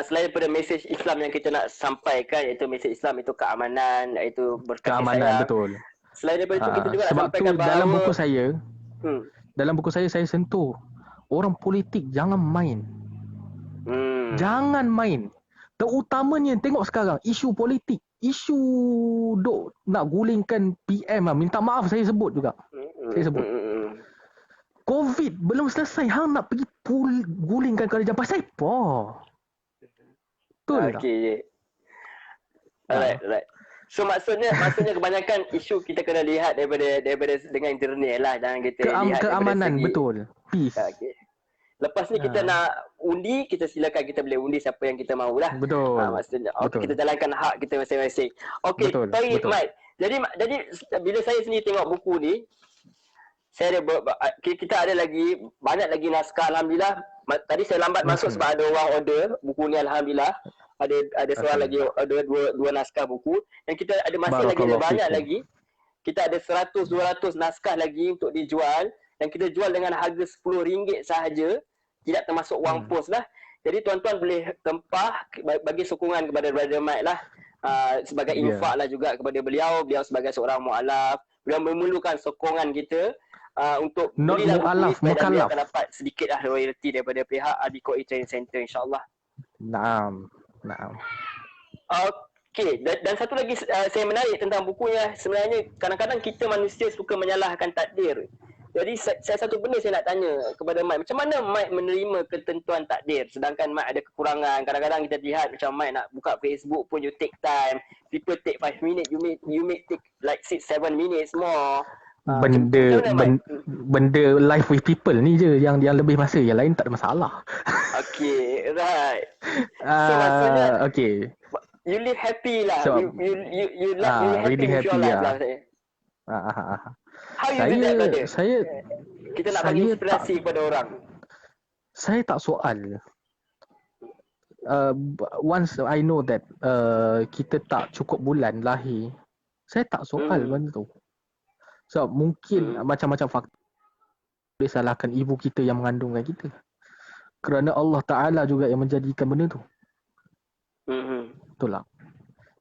selain daripada mesej Islam yang kita nak sampaikan, iaitu mesej Islam itu keamanan, iaitu berkasih sayang. Betul. Selain daripada itu kita juga nak sampaikan bahawa dalam buku saya sentuh orang politik jangan main. Jangan main. Terutamanya tengok sekarang isu politik, isu nak gulingkan PM lah. Minta maaf saya sebut juga. Saya sebut. COVID belum selesai, hang nak pergi gulingkan kerajaan pasal apa? Betul tak? Okay. Alright. So maksudnya kebanyakan isu kita kena lihat daripada dengan jernih lah, jangan kita lihat keamanan segi, betul. Peace. Okay. Lepas ni kita nak undi, kita silakan, kita boleh undi siapa yang kita mahulah. Betul. Maksudnya kita jalankan hak kita masing-masing. Okey, baik Mike. Jadi bila saya sendiri tengok buku ni, saya kita ada lagi banyak lagi naskah, alhamdulillah. Tadi saya lambat masuk sebab ada orang order buku ni, alhamdulillah. Ada seorang lagi order dua naskah buku, dan kita ada masih lagi banyak lagi. Kita ada 100-200 naskah lagi untuk dijual, dan kita jual dengan harga RM10 sahaja. Tidak termasuk wang pos lah. Jadi tuan-tuan boleh tempah bagi sokongan kepada Brother Mike lah. sebagai Ya. infak lah juga kepada beliau. Beliau sebagai seorang mu'alaf, beliau memerlukan sokongan kita untuk Not belilah buku ni mu'alaf, supaya beliau mukallaf. akan dapat sedikit lah royalty daripada pihak Adiko Training Center, insyaAllah. Naam. Naam. Okey, dan satu lagi saya menarik tentang bukunya, sebenarnya kadang-kadang kita manusia suka menyalahkan takdir. Jadi saya satu benda saya nak tanya kepada Mike, macam mana Mike menerima ketentuan takdir sedangkan Mike ada kekurangan. Kadang-kadang kita lihat macam Mike nak buka Facebook pun you take time, people take 5 minutes, you may take like 6-7 minutes more. Benda live with people ni je yang lebih masa, yang lain tak ada masalah. Okay, right. So maksudnya okay. You live happy lah. So, you happy really with your happy life lah. How you do that, brother? Kita nak bagi inspirasi kepada orang. Saya tak soal. Once I know that kita tak cukup bulan lahir, saya tak soal benda tu. So mungkin macam-macam faktor boleh salahkan ibu kita yang mengandungkan kita. Kerana Allah Ta'ala juga yang menjadikan benda tu. Betul lah.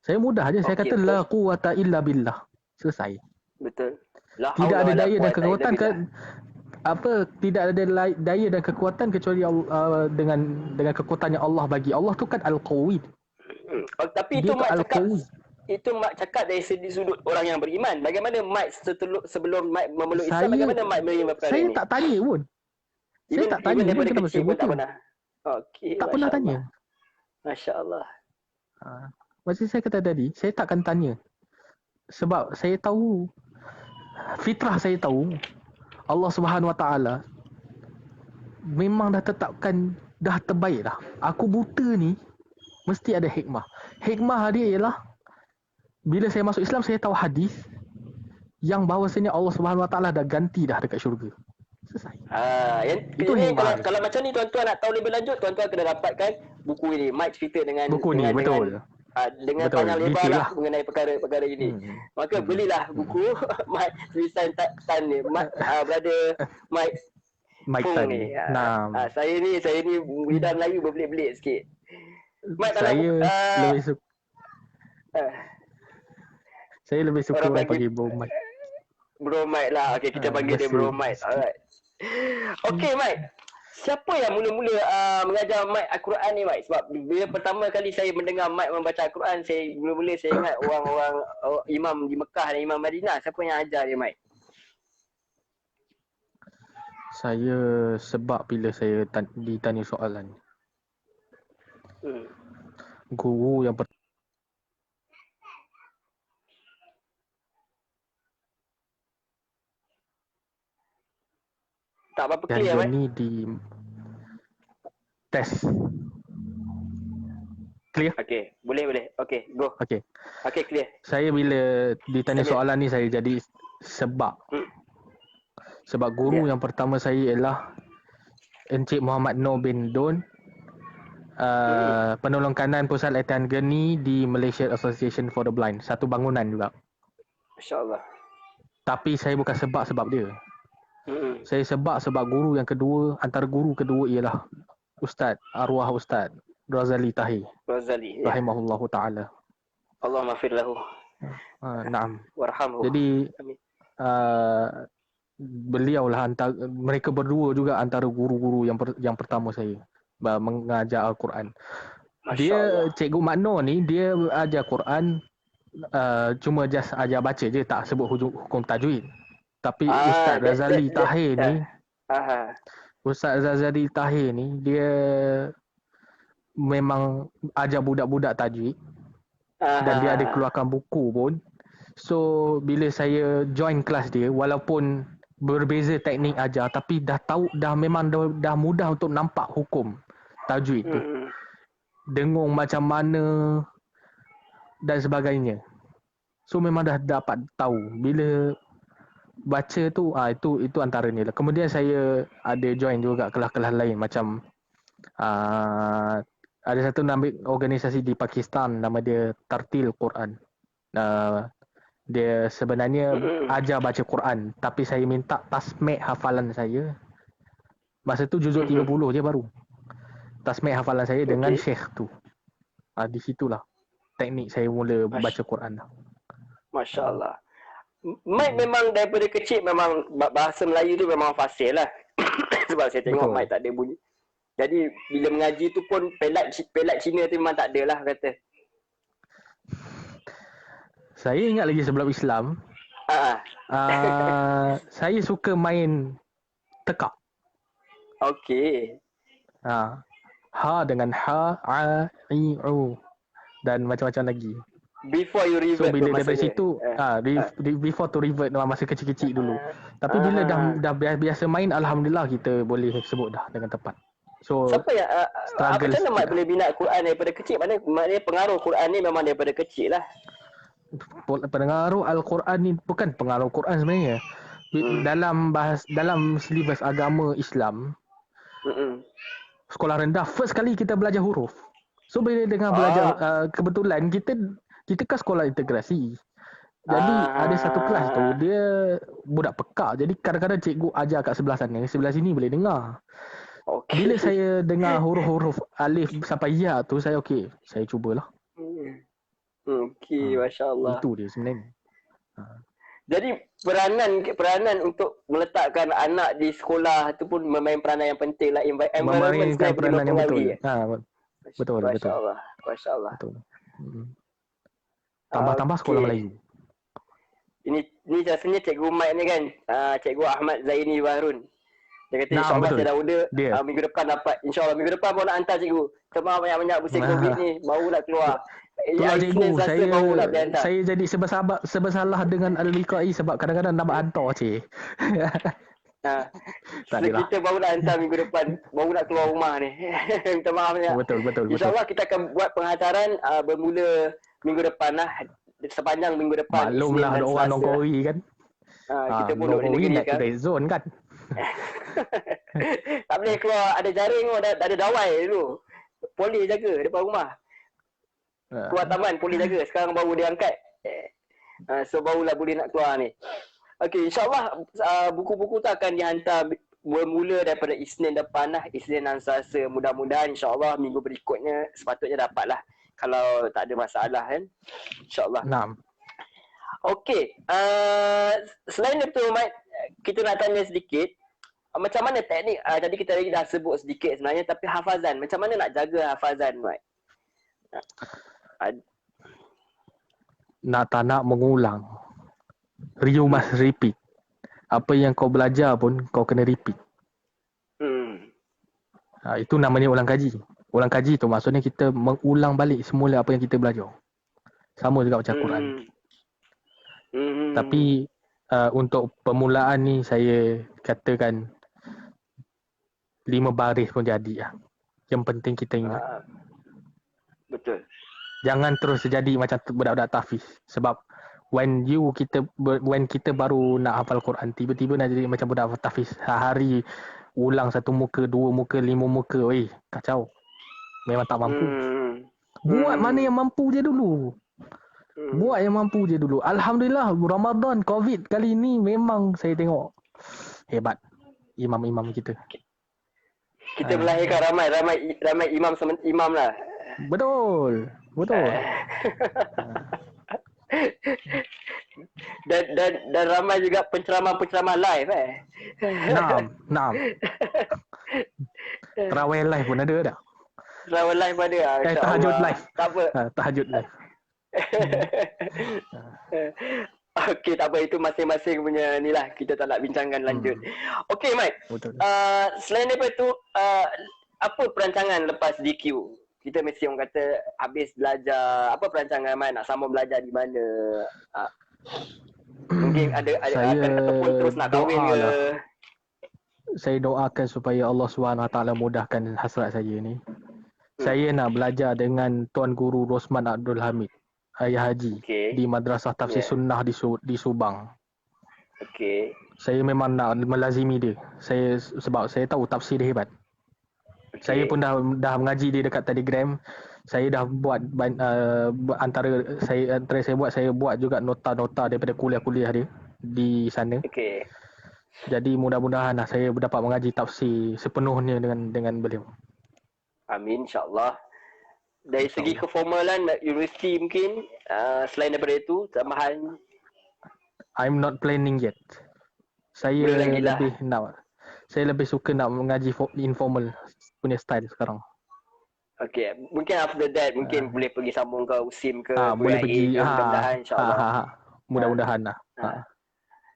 Saya mudah je. Saya kata la quwata illa billah. Selesai. Betul. Tidak ada daya dan kekuatan tidak ada daya dan kekuatan kecuali dengan kekuatan yang Allah bagi. Allah tu kan Al-Qawi. Tapi itu Mak cakap dari sudut orang yang beriman. Bagaimana Mak sebelum Mak memeluk Islam, bagaimana Mak menerima perkara ini? Saya tak tanya pun. Saya tak tanya pun kenapa saya tak pernah. Okey. Tak pernah tanya. Masya-Allah. Macam saya kata tadi, saya takkan tanya. Sebab saya tahu, fitrah saya tahu, Allah Subhanahu Wa Taala memang dah tetapkan, dah terbaik dah. Aku buta ni mesti ada hikmah. Hikmah dia ialah bila saya masuk Islam, saya tahu hadis yang bahawasanya Allah Subhanahu Wa Taala dah ganti dah dekat syurga. Selesai. Itu hikmah. Kalau macam ni tuan-tuan nak tahu lebih lanjut, tuan-tuan kena dapatkan buku ini. Mike cerita dengan buku ni, betul. Dengan panjang lebar lah mengenai perkara-perkara ini. Maka belilah buku Mike tulisan Tan ni, brother Mike Tan ni. Saya ni lidah Melayu berbelit-belit sikit. Mike, saya lebih suka orang panggil Bro Mike. Bro Mike lah. Okay, kita panggil dia Bro Mike. Alright. Okay, Mike. Siapa yang mula-mula mengajar Mike Al-Quran ni, Mike? Sebab bila pertama kali saya mendengar Mike membaca Al-Quran, saya ingat orang-orang imam di Mekah dan imam Madinah. Siapa yang ajar dia, Mike? Saya sebab bila saya ditanya soalan, guru yang tak apa-apa clear, ni di test. Clear? Okay, boleh. Okay, go. Okay, clear. Saya bila ditanya soalan ni, saya jadi sebab guru yang pertama saya ialah Encik Muhammad Noor bin Don, penolong kanan Pusat Latihan Geni di Malaysia Association for the Blind. Satu bangunan juga. InsyaAllah. Tapi saya bukan sebab dia. Saya sebab guru yang kedua, antara guru kedua ialah arwah Ustaz Razali Tahir. Rahimahullahu ta'ala. Allah maghfir lahu. Naam. Warhamhu. Jadi beliau lah mereka berdua juga antara guru-guru yang pertama saya mengajar Al-Quran. Dia Cikgu Makno ni, dia ajar Quran cuma just ajar baca je, tak sebut hukum tajwid. Tapi Ustaz Razali Tahir ni, Ustaz Razali Tahir ni, dia memang ajar budak-budak tajwid. Dan dia ada keluarkan buku pun. So bila saya join kelas dia, walaupun berbeza teknik ajar, tapi dah memang mudah untuk nampak hukum tajwid tu. Dengung macam mana dan sebagainya. So memang dah dapat tahu. Bila baca tu, itu antara ni lah. Kemudian saya ada join juga kelas-kelas lain, macam ada satu organisasi di Pakistan, nama dia Tartil Quran. Dia sebenarnya ajar baca Quran, tapi saya minta tasmik hafalan saya. Masa tu juzuk 30 je baru. Tasmik hafalan saya dengan syekh tu. Di situlah. teknik saya mula baca Quran. Masya Allah. Mike memang daripada kecil memang bahasa Melayu tu memang fasih lah. Sebab saya tengok Betul. Mike tak ada bunyi. Jadi bila mengaji tu pun pelat Cina tu memang tak ada lah kata. Saya ingat lagi sebelum Islam, saya suka main tekak. Okey. Ha dengan ha, a, i, u dan macam-macam lagi. Before you revert So bila tu daripada maksudnya. situ before to revert masa kecil-kecil dulu. Tapi bila dah biasa main, alhamdulillah kita boleh sebut dah dengan tepat. So siapa yang apa struggle macam Mat boleh minat Quran daripada kecil? Maknanya pengaruh Quran ni memang daripada kecil lah. pengaruh Al-Quran ni bukan pengaruh Quran sebenarnya. Dalam silibus agama Islam, sekolah rendah first kali kita belajar huruf. So bila dengan belajar kebetulan kita kan sekolah integrasi. Jadi ada satu kelas tu dia budak pekak. Jadi kadang-kadang cikgu ajar kat sebelah sana, sebelah sini boleh dengar. Okay. Bila saya dengar huruf-huruf alif sampai ya tu, saya saya cubalah. Okey, masya-Allah. Itu dia sebenarnya. Jadi peranan untuk meletakkan anak di sekolah tu pun memain peranan yang penting lah. Environment Memainkan peranan yang betul. Betul. Masya-Allah. Masya-Allah. Betul. Tambah-tambah sekolah Melayu. Ini rasanya Cikgu Mike ni kan, Cikgu Ahmad Zaini Bahrun. Dia kata insyaAllah saya dah order minggu depan dapat. InsyaAllah minggu depan baru nak hantar cikgu. Terima banyak-banyak pusing COVID ni. Baru nak keluar. Itulah cikgu, saya jadi sebersalah dengan Al-Liqai sebab kadang-kadang nak hantar cik. Kita baru nak hantar minggu depan. Baru nak keluar rumah ni. Minta maaf banyak. Betul. InsyaAllah kita akan buat penghantaran bermula minggu depan lah. Sepanjang minggu depan. Maklumlah ada orang nongkori kan. Kita pun duduk di negeri kan. Red zone kan. Tak boleh keluar, ada jaring dah ada dawai dulu. Polis jaga depan rumah. Keluar taman polis jaga. Sekarang baru dia angkat. So barulah boleh nak keluar ni. Okey, insyaAllah buku-buku tu akan dihantar bermula daripada Isnin depan lah. Isnin dan Selasa. Mudah-mudahan insyaAllah minggu berikutnya sepatutnya dapat lah. Kalau tak ada masalah kan. InsyaAllah. Naam. Okey. Selain itu Mat, kita nak tanya sedikit. Macam mana teknik, tadi kita dah sebut sedikit sebenarnya, tapi hafazan. Macam mana nak jaga hafazan Mat? Tak nak mengulang. You must repeat. Apa yang kau belajar pun kau kena repeat. Itu namanya ulang kaji. Ulang kaji tu maksudnya kita mengulang balik semula apa yang kita belajar. Sama juga macam Quran. Tapi untuk permulaan ni saya katakan 5 baris pun jadi lah. Yang penting kita ingat. Betul. Jangan terus jadi macam budak-budak tahfiz. Sebab when kita baru nak hafal Quran, tiba-tiba nak jadi macam budak tahfiz. Sehari ulang 1 muka, 2 muka, 5 muka. Kacau. Memang tak mampu. Buat mana yang mampu je dulu. Buat yang mampu je dulu. Alhamdulillah Ramadan COVID kali ni memang saya tengok hebat imam-imam kita. Kita melahirkan ramai imam lah. Betul. dan ramai juga penceramah live Naam. Tarawih live pun ada dah. Tarawih live ada. Tahajud live. Tak apa. Tahajud live. Okey, tak apa, itu masing-masing punya ni lah. Kita tak nak bincangkan lanjut. Okey Mike. Selain daripada tu, apa perancangan lepas DQ? Kita mesti orang kata habis belajar. Apa perancangan Mike? Nak sambung belajar di mana? Mungkin ada ataupun terus nak kahwin ke? Saya doakan supaya Allah SWT mudahkan hasrat saya ni. Saya nak belajar dengan Tuan Guru Rosman Abdul Hamid, Ayah Haji, di Madrasah Tafsir Sunnah di Subang. Saya memang nak melazimi dia. Sebab saya tahu tafsir dia hebat. Saya pun dah mengaji dia dekat Telegram. Saya dah buat antara saya buat juga nota-nota daripada kuliah-kuliah dia di sana. Jadi mudah-mudahan saya dapat mengaji tafsir sepenuhnya dengan beliau. Amin, insyaAllah. Dari segi keformalan universiti mungkin selain daripada itu tambahan I'm not planning yet. Saya boleh lagi lah. Saya lebih suka nak mengaji informal punya style sekarang. Okay, mungkin after that mungkin boleh pergi sambung ke USIM ke boleh pergi ke mudah-mudahan insyaAllah. Mudah-mudahan lah.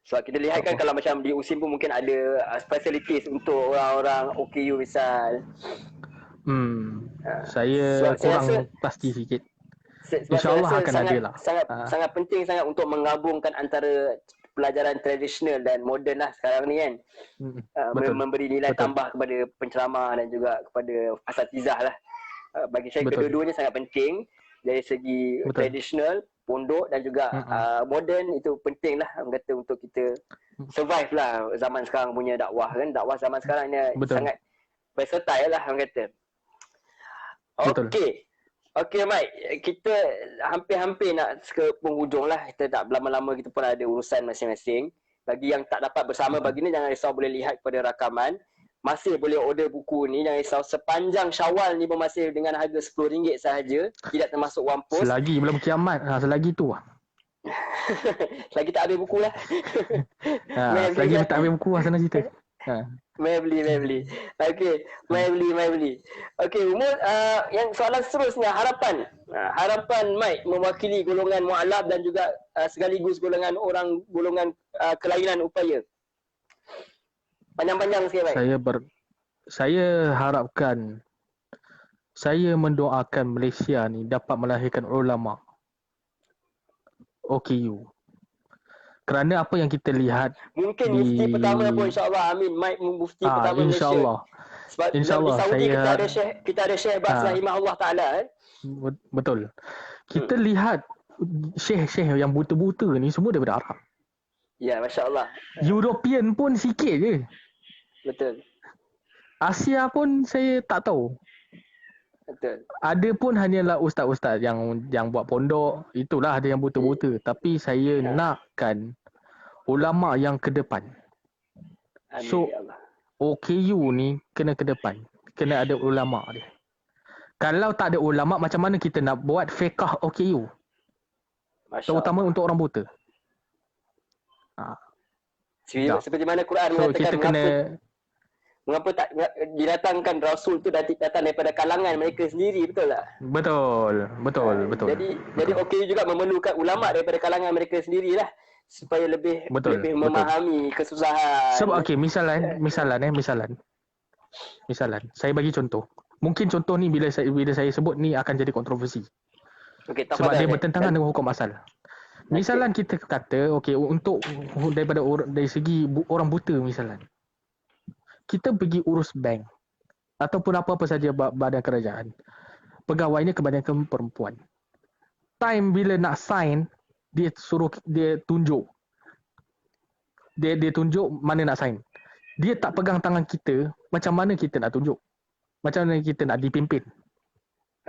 Sebab kita lihat kan kalau macam di USIM pun mungkin ada facilities untuk orang-orang OKU misal. Saya kurang pasti sikit. InsyaAllah akan ada lah. Sangat penting sangat untuk menggabungkan antara pelajaran tradisional dan moden lah sekarang ni kan. Memberi nilai tambah kepada penceramah dan juga kepada asatizah lah. Bagi saya kedua-duanya sangat penting. Dari segi tradisional, pondok dan juga moden, itu penting lah orang kata untuk kita survive lah zaman sekarang punya dakwah kan. Dakwah zaman sekarang ni sangat versatile lah orang kata. Okey Mike, kita hampir-hampir nak ke penghujung lah. Kita tak berlama-lama, kita pun ada urusan masing-masing. Bagi yang tak dapat bersama baginda, jangan risau, boleh lihat kepada rakaman. Masih boleh order buku ni, jangan risau. Sepanjang Syawal ni pun masih dengan harga RM10 sahaja. Tidak termasuk one post. Selagi belum kiamat, selagi tu lah. Selagi tak habis buku lah. Selagi tak habis buku lah sana cerita. Mai beli. Okey, mai beli. Okey, Umur, yang soalan seterusnya, harapan Mike mewakili golongan mualaf dan juga sekaligus golongan kelainan upaya. Panjang-panjang sikit Mike. Saya harapkan, saya mendoakan Malaysia ni dapat melahirkan ulama OKU. Kerana apa yang kita lihat, mungkin mufti pertama pun insya-Allah, amin. Mike mufti pertama insya-Allah. Malaysia. Sebab insya-Allah di Saudi kita ada Syekh Bas rahimahullah taala Betul. Kita lihat syekh-syekh yang buta-buta ni semua daripada Arab. Ya, masya-Allah. European pun sikit je. Betul. Asia pun saya tak tahu. Betul. Ada pun hanyalah ustaz-ustaz yang buat pondok, itulah ada yang buta-buta. Tapi saya nakkan ulama yang ke depan. So OKU ni kena ke depan. Kena ada ulama dia. Kalau tak ada ulama, macam mana kita nak buat fiqh OKU? Terutama untuk orang buta. Seperti mana Quran mengatakan mengapa tak didatangkan Rasul tu datang daripada kalangan mereka sendiri, betul tak? Betul. Jadi OKU juga memerlukan ulama daripada kalangan mereka sendirilah supaya lebih memahami kesusahan. Sebab misalan, saya bagi contoh. Mungkin contoh ni bila saya sebut ni akan jadi kontroversi. Sebab dia bertentangan dengan hukum asal. Misalan kita kata untuk dari segi orang buta misalan, kita pergi urus bank ataupun apa-apa saja badan kerajaan, pegawainya kebanyakan perempuan. Time bila nak sign, dia tunjuk mana nak sign. Dia tak pegang tangan kita, macam mana kita nak tunjuk? Macam mana kita nak dipimpin?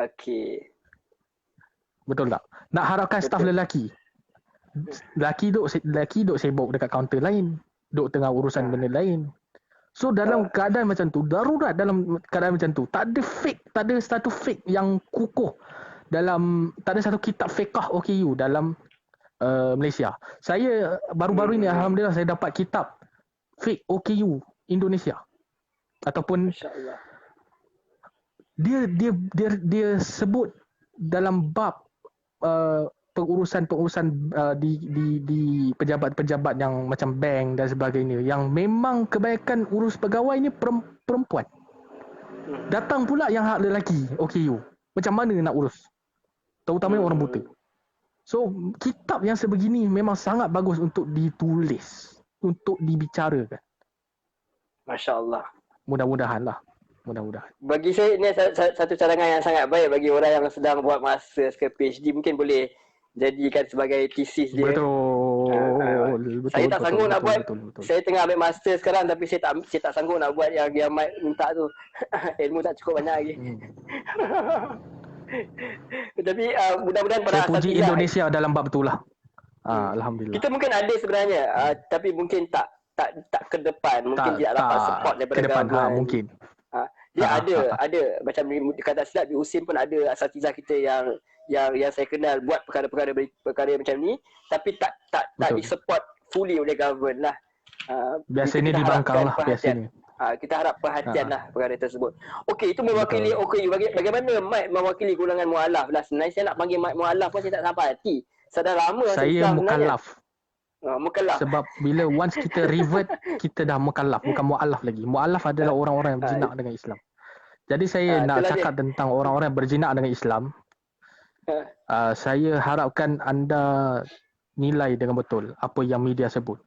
Okey. Betul tak? Nak harapkan staf lelaki. Lelaki duk sibuk dekat kaunter lain, duk tengah urusan benda lain. So dalam keadaan macam tu, darurat dalam keadaan macam tu, tak ada satu fake yang kukuh tak ada satu kitab fiqh OKU dalam Malaysia. Saya baru-baru ini alhamdulillah saya dapat kitab fiqh OKU Indonesia. Ataupun dia sebut dalam bab pengurusan di pejabat-pejabat yang macam bank dan sebagainya, yang memang kebanyakan urus pegawai ni perempuan. Datang pula yang hak lelaki OKU. Macam mana nak urus? Terutama orang buta. So kitab yang sebegini memang sangat bagus untuk ditulis, untuk dibicarakan. Masya-Allah. Mudah-mudahan. Bagi saya ini satu cadangan yang sangat baik bagi orang yang sedang buat masters ke PhD, mungkin boleh jadikan sebagai thesis dia. Betul. Saya tak sanggup nak buat. Saya tengah ambil master sekarang tapi saya tak sanggup nak buat yang Mike minta tu. Ilmu tak cukup banyak lagi. Tapi mudah-mudahan para saya puji Indonesia dalam bab itulah. Alhamdulillah. Kita mungkin ada sebenarnya, tapi mungkin tak ke depan, mungkin tidak dapat support daripada ke depan. Mungkin. Dia ada macam kata silap di USIM pun ada asatizah kita yang saya kenal buat perkara macam ni, tapi tak disupport fully oleh government lah. Biasanya dibangkang lah biasanya. Kita harap perhatian lah perkara tersebut. Okey, itu mewakili OKU. Bagaimana Mike mewakili golongan mualaf lah? Sebenarnya saya nak panggil Mike mualaf pun saya tak sampai hati. Saya dah lama saya mukallaf. Mukallaf. Sebab bila once kita revert, kita dah mukallaf, bukan mualaf lagi. Mualaf adalah orang-orang yang berjinak dengan Islam. Jadi saya nak cakap tentang orang-orang yang berjinak dengan Islam. Saya harapkan anda nilai dengan betul apa yang media sebut.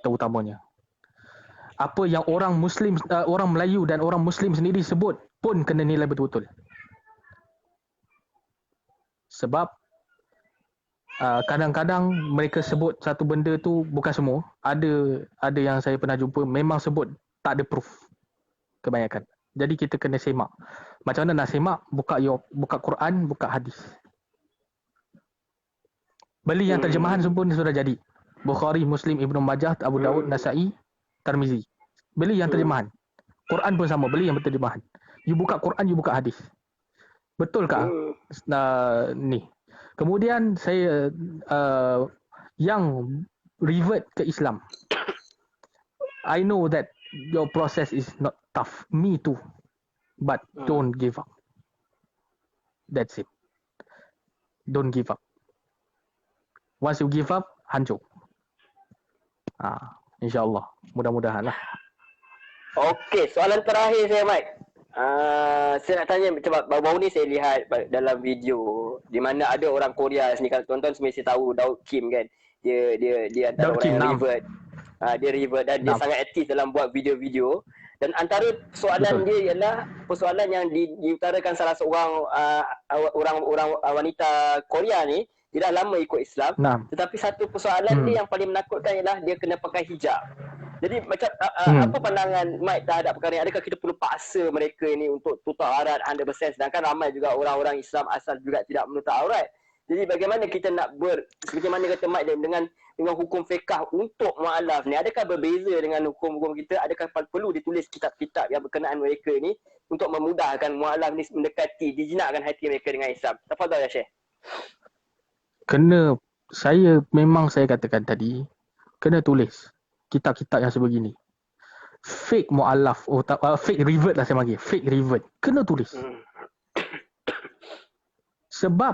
Terutamanya. Apa yang orang Muslim, orang Melayu dan orang Muslim sendiri sebut pun kena nilai betul-betul. Sebab kadang-kadang mereka sebut satu benda tu, bukan semua. Ada yang saya pernah jumpa memang sebut tak ada proof kebanyakan. Jadi kita kena semak. Macam mana nak semak? Buka Quran, buka hadis. Beli yang terjemahan pun sudah jadi. Bukhari, Muslim, Ibnu Majah, Abu Daud, Nasa'i, Tirmizi. Beli yang terjemahan. Quran pun sama, beli yang terjemahan. You buka Quran, you buka hadis. Betul kah? Ni. Kemudian saya yang revert ke Islam. I know that your process is not tough. Me too. But don't give up. That's it. Don't give up. Once you give up, hancur. InsyaAllah. Mudah-mudahan lah. Okey, soalan terakhir saya, Mike. Saya nak tanya, sebab baru-baru ni saya lihat dalam video di mana ada orang Korea sini, kalau tuan-tuan mesti tahu Daud Kim kan. Dia antara orang yang revert. Dia revert dan dia sangat aktif dalam buat video-video. Dan antara soalan dia ialah persoalan yang diutarakan salah seorang orang wanita Korea ni. Dia dah lama ikut Islam. Tetapi satu persoalan dia yang paling menakutkan ialah dia kena pakai hijab. Jadi macam apa pandangan Mike terhadap perkara ini? Adakah kita perlu paksa mereka ini untuk tutup aurat 100%, sedangkan ramai juga orang-orang Islam asal juga tidak menutup aurat. Jadi bagaimana kita nak seperti mana kata Mike dengan hukum fiqh untuk mualaf ni? Adakah berbeza dengan hukum-hukum kita? Adakah perlu ditulis kitab-kitab yang berkenaan mereka ini untuk memudahkan mualaf ni mendekati, dijinakkan hati mereka dengan Islam? Tafadhal ya Syekh. Saya katakan tadi, kena tulis kitab-kitab yang sebegini. Fake mu'alaf, fake revert lah saya panggil. Fake revert. Kena tulis. Sebab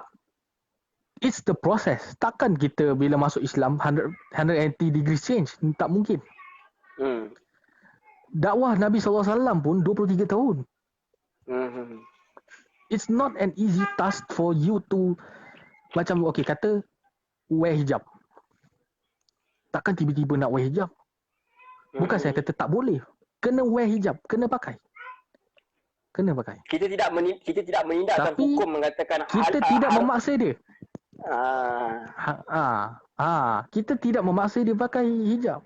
it's the process. Takkan kita bila masuk Islam 180 degrees change. Tak mungkin. Dakwah Nabi SAW pun 23 tahun. It's not an easy task for you to macam kata wear hijab. Takkan tiba-tiba nak wear hijab. Bukan saya kata tak boleh. Kena wear hijab, kena pakai. Kita tidak menindakkan hukum mengatakan kita tidak memaksa dia. Kita tidak memaksa dia pakai hijab.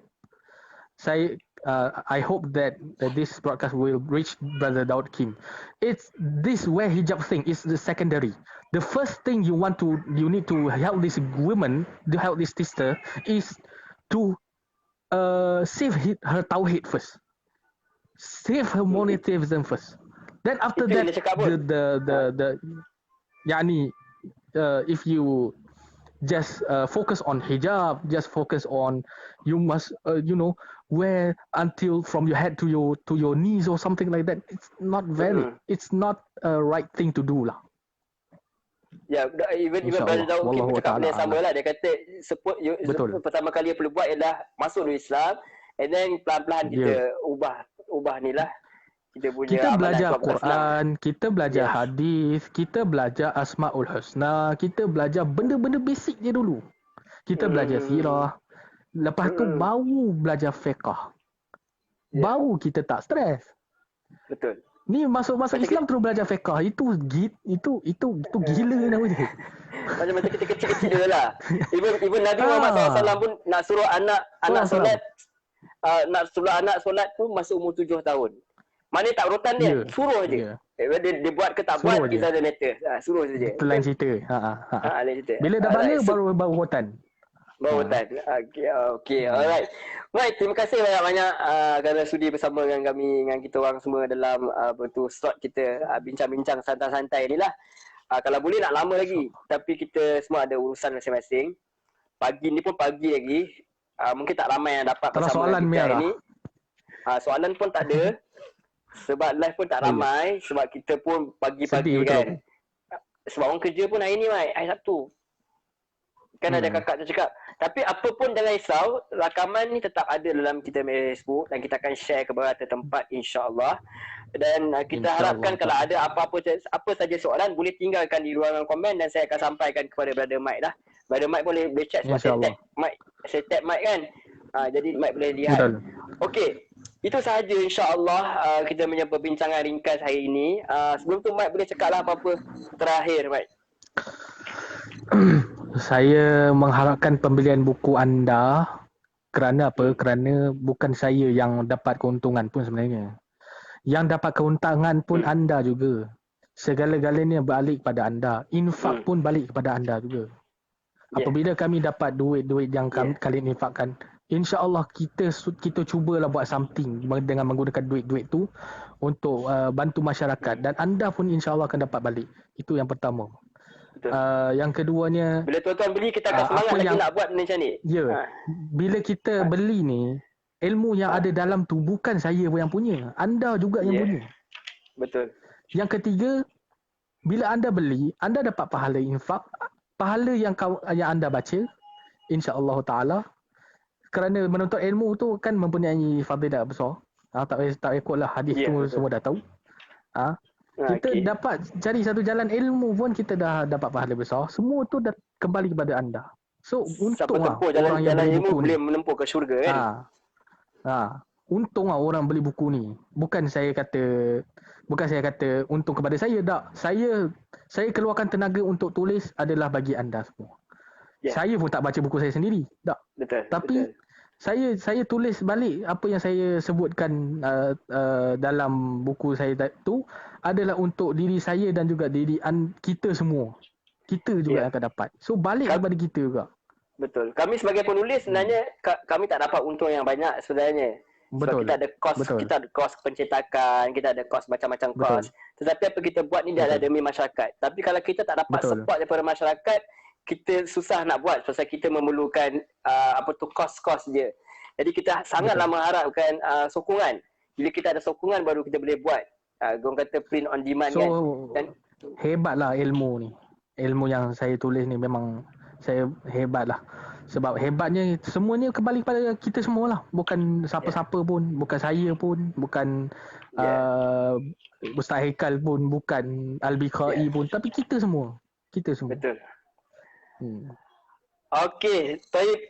I hope that this broadcast will reach Brother Daud Kim. It's this wear hijab thing is the secondary. The first thing you need to help this woman, to help this sister, is to save her tauhid first. Save her monotheism first. Then after that, if you just focus on hijab, just focus on you must wear until from your head to your knees or something like that. It's not a right thing to do lah. Ya, even Brother Daud Kim cakap benda yang sama lah. Dia kata pertama kali yang perlu buat ialah masuk dalam Islam, and then pelan-pelan kita ubah ni lah. Kita belajar Quran, kita belajar hadis, kita belajar Asmaul Husna, kita belajar benda-benda basic je dulu. Kita belajar sirah. Lepas tu baru belajar fiqh. Baru kita tak stres. Betul. Ni masuk Islam terus belajar fiqh. Itu gila nama dia. Macam kita kecil-kecil je lah. Even Nabi Muhammad SAW pun nak suruh anak solat, nak suruh anak solat tu masa umur 7 tahun. Mana tak rotan dia, suruh je. Dia buat ke tak buat, it doesn't matter. Suruh saja. Itu lain cerita. Lain cerita. Bila dah balik baru rotan. Barutan. Okey. Alright. Baik, terima kasih banyak-banyak kerana sudi bersama dengan kami, dengan kita orang semua dalam slot kita bincang-bincang santai-santai ni lah. Kalau boleh nak lama lagi, tapi kita semua ada urusan masing-masing. Pagi ni pun pagi lagi. Mungkin tak ramai yang dapat Kalau bersama soalan dengan kita Mia hari lah. ni. Soalan pun tak ada. Sebab live pun tak ramai. Sebab kita pun pagi-pagi Sedih kan. betul. Sebab orang kerja pun hari ni, Mai. Hari Sabtu. Kan ada kakak tu cakap. Tapi apa pun jangan risau. Rakaman ni tetap ada dalam kita Facebook. Dan kita akan share ke beberapa tempat insyaAllah. Dan kita harapkan kalau ada apa saja soalan, boleh tinggalkan di ruangan komen dan saya akan sampaikan kepada Brother Mike lah. Brother Mike boleh chat sebab saya tag Mike kan. Jadi Mike boleh lihat. Betul. Okey. Itu sahaja insyaAllah kita punya perbincangan ringkas hari ini. Sebelum tu Mike boleh cakap lah apa-apa terakhir Mike. Saya mengharapkan pembelian buku anda kerana apa? Kerana bukan saya yang dapat keuntungan pun sebenarnya. Yang dapat keuntungan pun anda juga. Segala-galanya balik kepada anda. Infak pun balik kepada anda juga. Apabila kami dapat duit-duit yang kalian infakkan, insya-Allah kita cubalah buat something dengan menggunakan duit-duit tu untuk bantu masyarakat dan anda pun insya-Allah akan dapat balik. Itu yang pertama. Yang keduanya, bila tuan-tuan beli kita akan semangat lagi nak buat macam ni. Bila kita beli ni, ilmu yang ada dalam tu bukan saya yang punya, anda juga yang punya. Betul. Yang ketiga, bila anda beli, anda dapat pahala infak, pahala yang anda baca, insya-Allah taala. Kerana menuntut ilmu tu kan mempunyai fadilah besar. Tak ikutlah hadis tu semua dah tahu. Kita dapat cari satu jalan ilmu pun kita dah dapat pahala besar. Semua tu dah kembali kepada anda. So untung lah orang yang beli buku ni boleh menempuh ke syurga kan. Untung lah orang beli buku ni. Bukan saya kata untung kepada saya, tak. Saya keluarkan tenaga untuk tulis adalah bagi anda semua. Saya pun tak baca buku saya sendiri, tak. Betul. Tapi saya tulis balik apa yang saya sebutkan dalam buku saya tu adalah untuk diri saya dan juga diri kita semua. Kita juga akan dapat. So balik kepada kita juga. Betul. Kami sebagai penulis sebenarnya kami tak dapat untung yang banyak sebenarnya. Sebab kita ada kos pencetakan, kita ada kos macam-macam kos. Tetapi apa kita buat ni adalah demi masyarakat. Tapi kalau kita tak dapat support daripada masyarakat, kita susah nak buat pasal kita memerlukan kos-kos dia. Jadi kita sangatlah mengharapkan sokongan. Bila kita ada sokongan baru kita boleh buat. Orang kata print on demand kan. Dan hebatlah ilmu ni. Ilmu yang saya tulis ni memang saya hebatlah. Sebab hebatnya semuanya kembali kepada kita semualah. Bukan siapa-siapa pun, bukan saya pun, bukan Ustaz Haikal pun, bukan Al-Bikhai pun, tapi kita semua. Kita semua. Betul. Okey, baik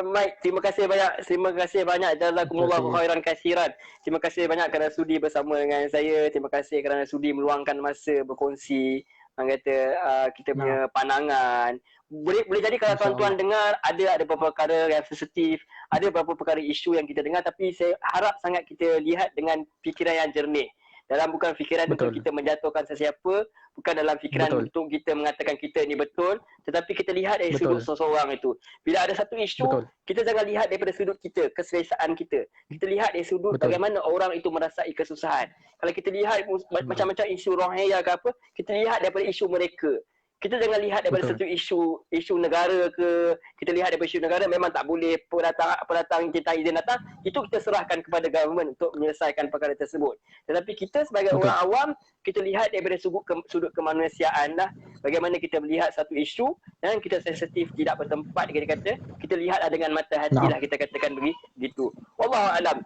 Mike, terima kasih banyak jazakumullahu khairan katsiran. Terima kasih banyak kerana sudi bersama dengan saya. Terima kasih kerana sudi meluangkan masa berkongsi kita punya pandangan. Boleh jadi kalau tuan-tuan dengar ada beberapa perkara yang sensitif, ada beberapa perkara isu yang kita dengar, tapi saya harap sangat kita lihat dengan fikiran yang jernih. Dalam bukan fikiran untuk kita menjatuhkan sesiapa, bukan dalam fikiran untuk kita mengatakan kita ni betul, tetapi kita lihat dari sudut seseorang itu. Bila ada satu isu, kita jangan lihat daripada sudut kita, keselesaan kita. Kita lihat dari sudut bagaimana orang itu merasai kesusahan. Kalau kita lihat macam-macam isu Rohingya ke apa, kita lihat daripada isu mereka. Kita jangan lihat daripada satu isu negara ke, kita lihat daripada isu negara memang tak boleh pendatang kita izin datang, itu kita serahkan kepada government untuk menyelesaikan perkara tersebut. Tetapi kita sebagai orang awam, kita lihat daripada sudut kemanusiaan lah, bagaimana kita melihat satu isu dan kita sensitif tidak bertempat, kita lihatlah dengan mata hati lah, kita katakan begitu. Wallahu alam.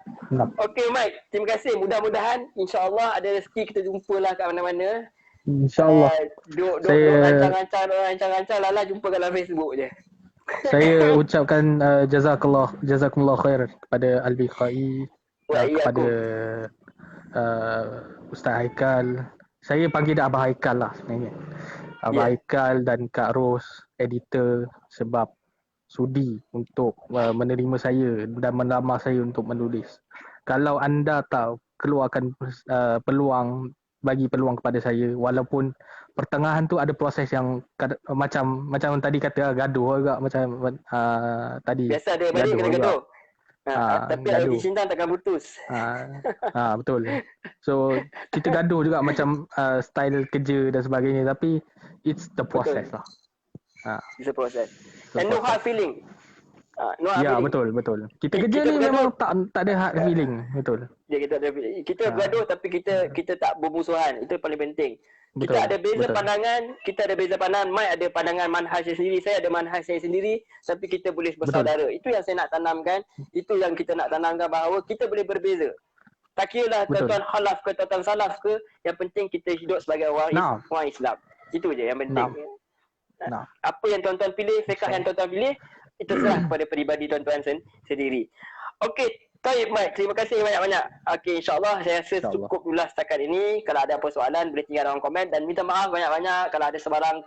Okey Mike, terima kasih. Mudah-mudahan insya-Allah ada rezeki kita jumpalah kat mana-mana. InsyaAllah. Rancang-rancang lala jumpa dalam Facebook je. Saya ucapkan jazakumullah khair kepada Al-Bikhai, kepada Ustaz Haikal. Saya panggil dia Abah Haikal lah sebenarnya. Abah Haikal dan Kak Ros, editor, sebab sudi untuk menerima saya dan melamar saya untuk menulis. Kalau anda tak keluarkan peluang bagi peluang kepada saya, walaupun pertengahan tu ada proses yang macam tadi kata gaduh juga, macam tadi Biasa ada balik kena juga. gaduh. Tapi air cinta takkan putus. Betul. So kita gaduh juga macam style kerja dan sebagainya, tapi it's the process lah. It's a process. And no hard feeling. No hard Ya, feeling. betul. Kita kerja ni memang tak ada hard feeling, betul. Ya, kita bergaduh tapi kita tak bermusuhan. Itu paling penting. Betul, kita ada beza betul. pandangan, Mike ada pandangan manhaj saya sendiri, saya ada manhaj saya sendiri, tapi kita boleh bersaudara. Itu yang saya nak tanamkan, itu yang kita nak tanamkan, bahawa kita boleh berbeza. Tak kira lah tuan-tuan khalaf ke tuan-tuan salaf ke, yang penting kita hidup sebagai orang Islam. Itu je yang penting. Apa yang tuan-tuan pilih, fiqh yang tuan-tuan pilih, itu serah kepada peribadi tuan-tuan sendiri. Okey, baik Mike, terima kasih banyak-banyak. Okey, insya-Allah saya rasa cukup dulu setakat ini. Kalau ada apa soalan boleh tinggal dalam komen, dan minta maaf banyak-banyak kalau ada sebarang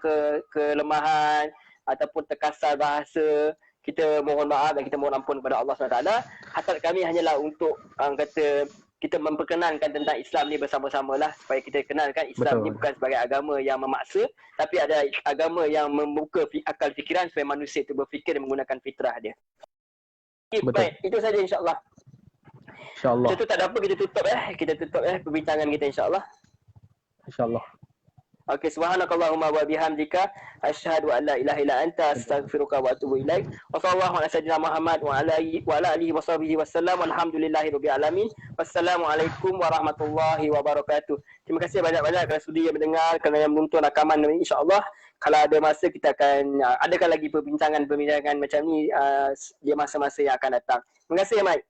kelemahan ataupun terkasar bahasa. Kita mohon maaf dan kita mohon ampun kepada Allah SWT. Hasrat kami hanyalah untuk kata kita memperkenalkan tentang Islam ni bersama-sama lah, supaya kita kenalkan Islam ni bukan sebagai agama yang memaksa, tapi ada agama yang membuka akal fikiran supaya manusia itu berfikir menggunakan fitrah dia. Okay, baik, itu saja insya-Allah. InsyaAllah. Kita tak ada apa, kita tutup perbincangan kita insya-Allah. InsyaAllah. Okey, subhanakallahumma wa bihamdika asyhadu an la ilaha illa anta astaghfiruka wa atubu ilaik. Wa sallallahu ala sayyidina Muhammad wa ala alihi wa sahbihi wasallam. Alhamdulillahirabbil alamin. Wassalamualaikum warahmatullahi wabarakatuh. Terima kasih banyak-banyak kerana sudi yang mendengar, kerana yang menonton rakaman ini, insya-Allah. Kalau ada masa kita akan adakan lagi perbincangan macam ni di masa-masa yang akan datang. Terima kasih Mike.